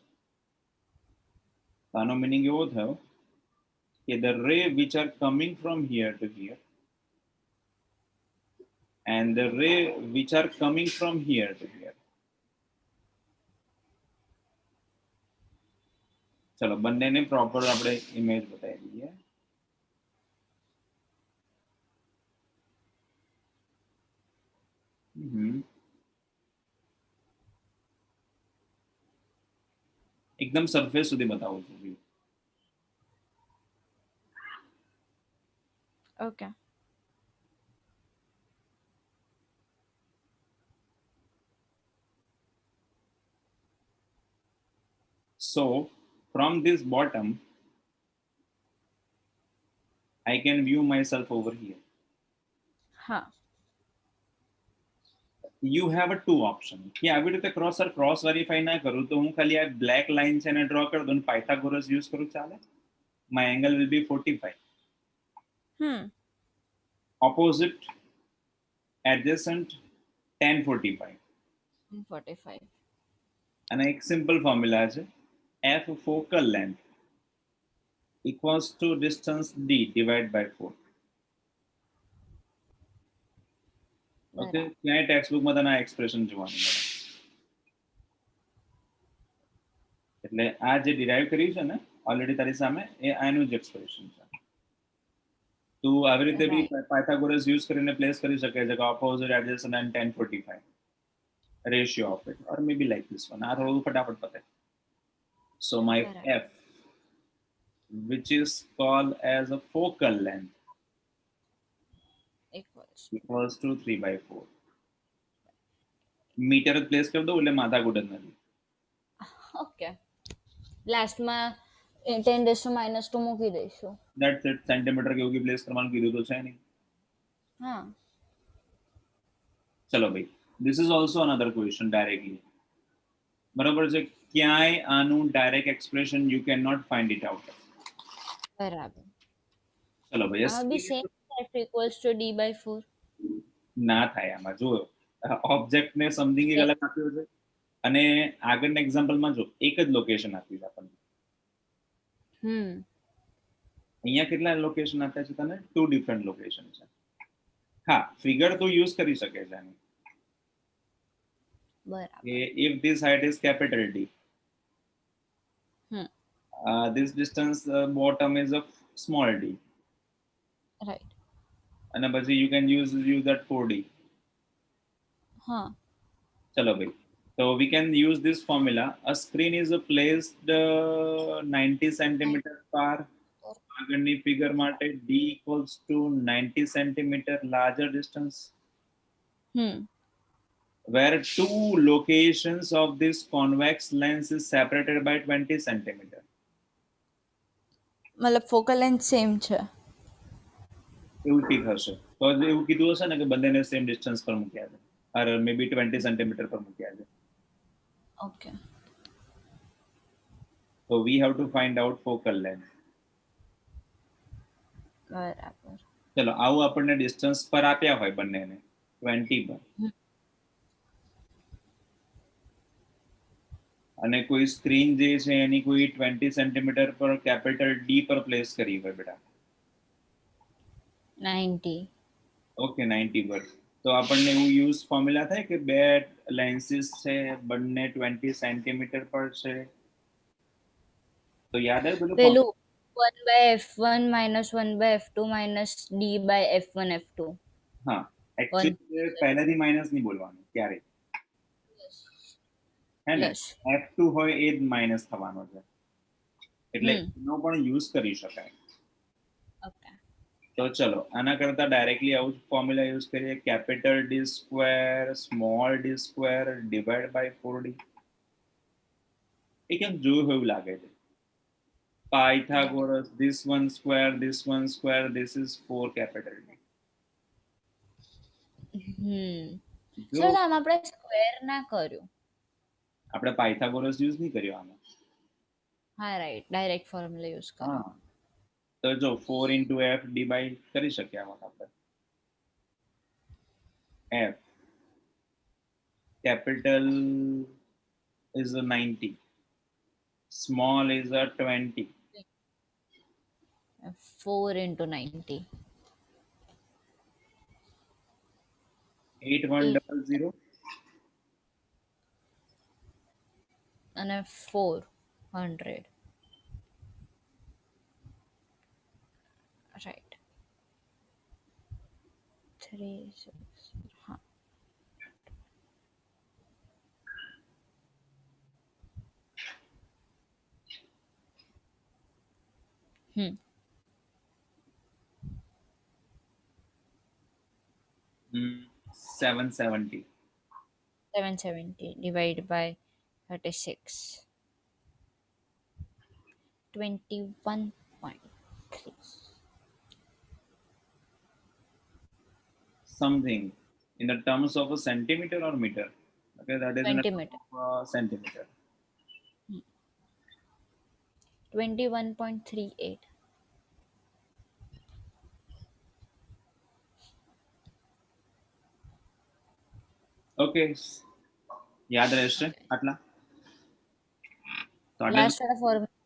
આનો મિનિંગ એવો થયો કે the ray which are coming from here to here and the ray which are coming from here to here, ચલો બંનેને પ્રોપર આપણે ઇમેજ બતાવી દઈએ. એકદમ સરફેસ સુધી બતાવું છું. Okay. So from this bottom I can view myself over here. You have a two option કે આવી રીતે ક્રોસ વેરીફાઈ ના કરું તો હું ખાલી આ બ્લેક લાઈન છે એને ડ્રો કરી દઉં, પાયથાગોરસ યુઝ કરું ચાલે. My angle will be 45. Opposite adjacent 1045. 45. અને એક સિમ્પલ ફોર્મ્યુલા છે f focal length equals to distance d divided by 4. Okay, ક્યાંય ટેક્સ્ટ બુકમાં તને આ એક્સપ્રેશન જોવાનું મળે. એટલે આ જે ડિરાઈવ કર્યું છે ને ઓલરેડી તારી સામે એ આનું જ એક્સપ્રેશન છે. તું આવી રીતે બી પાયથાગોરસ યુઝ કરીને પ્લેસ કરી શકે છે કે opposite adjacent and 1045 ratio of it or may be like this one. આ થોડું ફટાફટ પતે. So my f which is called as a focal length equals to 3/4. Metre જ પ્લેસ કરી દઉં એટલે માથાકૂટ જ નથી. ઓકે, લાસ્ટમાં 10⁻² મૂકી દઈશું. That's it. સેન્ટીમીટર કે એવું પ્લેસ કરવાનું કીધું તો છે નહીં. હા, ચલો ભાઈ, this is also another question directly. બરાબર છે, ક્યાંય આનું direct expression you can not find it out. બરાબર. ચલો ભાઈ, આ બી same f equals to d/4 ના થાય આમાં. જો ઓબ્જેક્ટ ને સમથિંગ એક અલગ આપ્યો છે અને આગળના એક્ઝામ્પલમાં જો એક જ લોકેશન આપ્યું છે આપણને. અહીંયા કેટલા લોકેશન આપ્યા છે તને? 2 ડિફરન્ટ લોકેશન છે. હા, ફિગર તો યુઝ કરી શકે છે આની. બરાબર. if this height is capital D, this distance bottom is a small d, right. and પછી you can use that 4D. હા. ચલો ભાઈ, so we can use this formula. A screen is placed 90 centimeter far. આગળની figure માટે d equals to 90 centimeter larger distance, where two locations of this convex lens is separated by 20 centimeter. મતલબ focal length same છે. એવું ઠીક હશે તો એવું કીધું હશે ને કે બંનેને સેમ ડિસ્ટન્સ પર મૂક્યા છે, or maybe 20 સેન્ટીમીટર પર મૂક્યા છે. Okay. So we have to find out focal length. બરાબર. ચલો આવું આપણને ડિસ્ટન્સ પર આપ્યા હોય બંનેને 20 પર, અને કોઈ સ્ક્રીન જે છે એની કોઈ 20 સેન્ટીમીટર પર કેપિટલ ડી પર પ્લેસ કરી હોય બેટા. 90. ઓકે, 90 પર. તો આપણને એવું યુઝ ફોર્મ્યુલા થાય કે બે લેન્સીસ છે બંને 20 સેન્ટીમીટર પર છે, તો યાદ આવે બધું પેલું 1/f1 - 1/f2 - d/f1/f2. હા, એકચ્યુઅલી પહેલાથી માઇનસ નહીં બોલવાનું ક્યારે, હે ને? f2 હોય એ જ માઇનસ થવાનો છે, એટલે એનો પણ યુઝ કરી શકાય. ઓકે. તો ચલો આના કરતા ડાયરેક્ટલી આવું ફોર્મ્યુલા યુઝ કરીએ, capital D square small D square divide by 4D. એ કેમ જોયું એવું લાગે છે? Pythagoras, this one square, this is 4 capital D. Sir આમ આપણે સ્ક્વેર ના કર્યું. આપણે પાયથાગોરસ યુઝ નહીં કર્યો આમાં. હા રાઈટ, ડાયરેક્ટ ફોર્મ્યુલા યુઝ કર્યો. હા, તો જો 4 * f ડિવાઇડ કરી શકીએ આમાં આપણે. f capital is a 90, small is a 20. 4 × 90. 8100 અને 400. રાઈટ. 3 6. હા. Hmm. 770. 770 divided by 36. 21.3. Something in the terms of a centimeter or meter. Okay, that is in Centimeter. a centimeter. 21.38. Okay, યાદ રહેશે આટલા? તો લાસ્ટ વાળા ફોર્મ્યુલા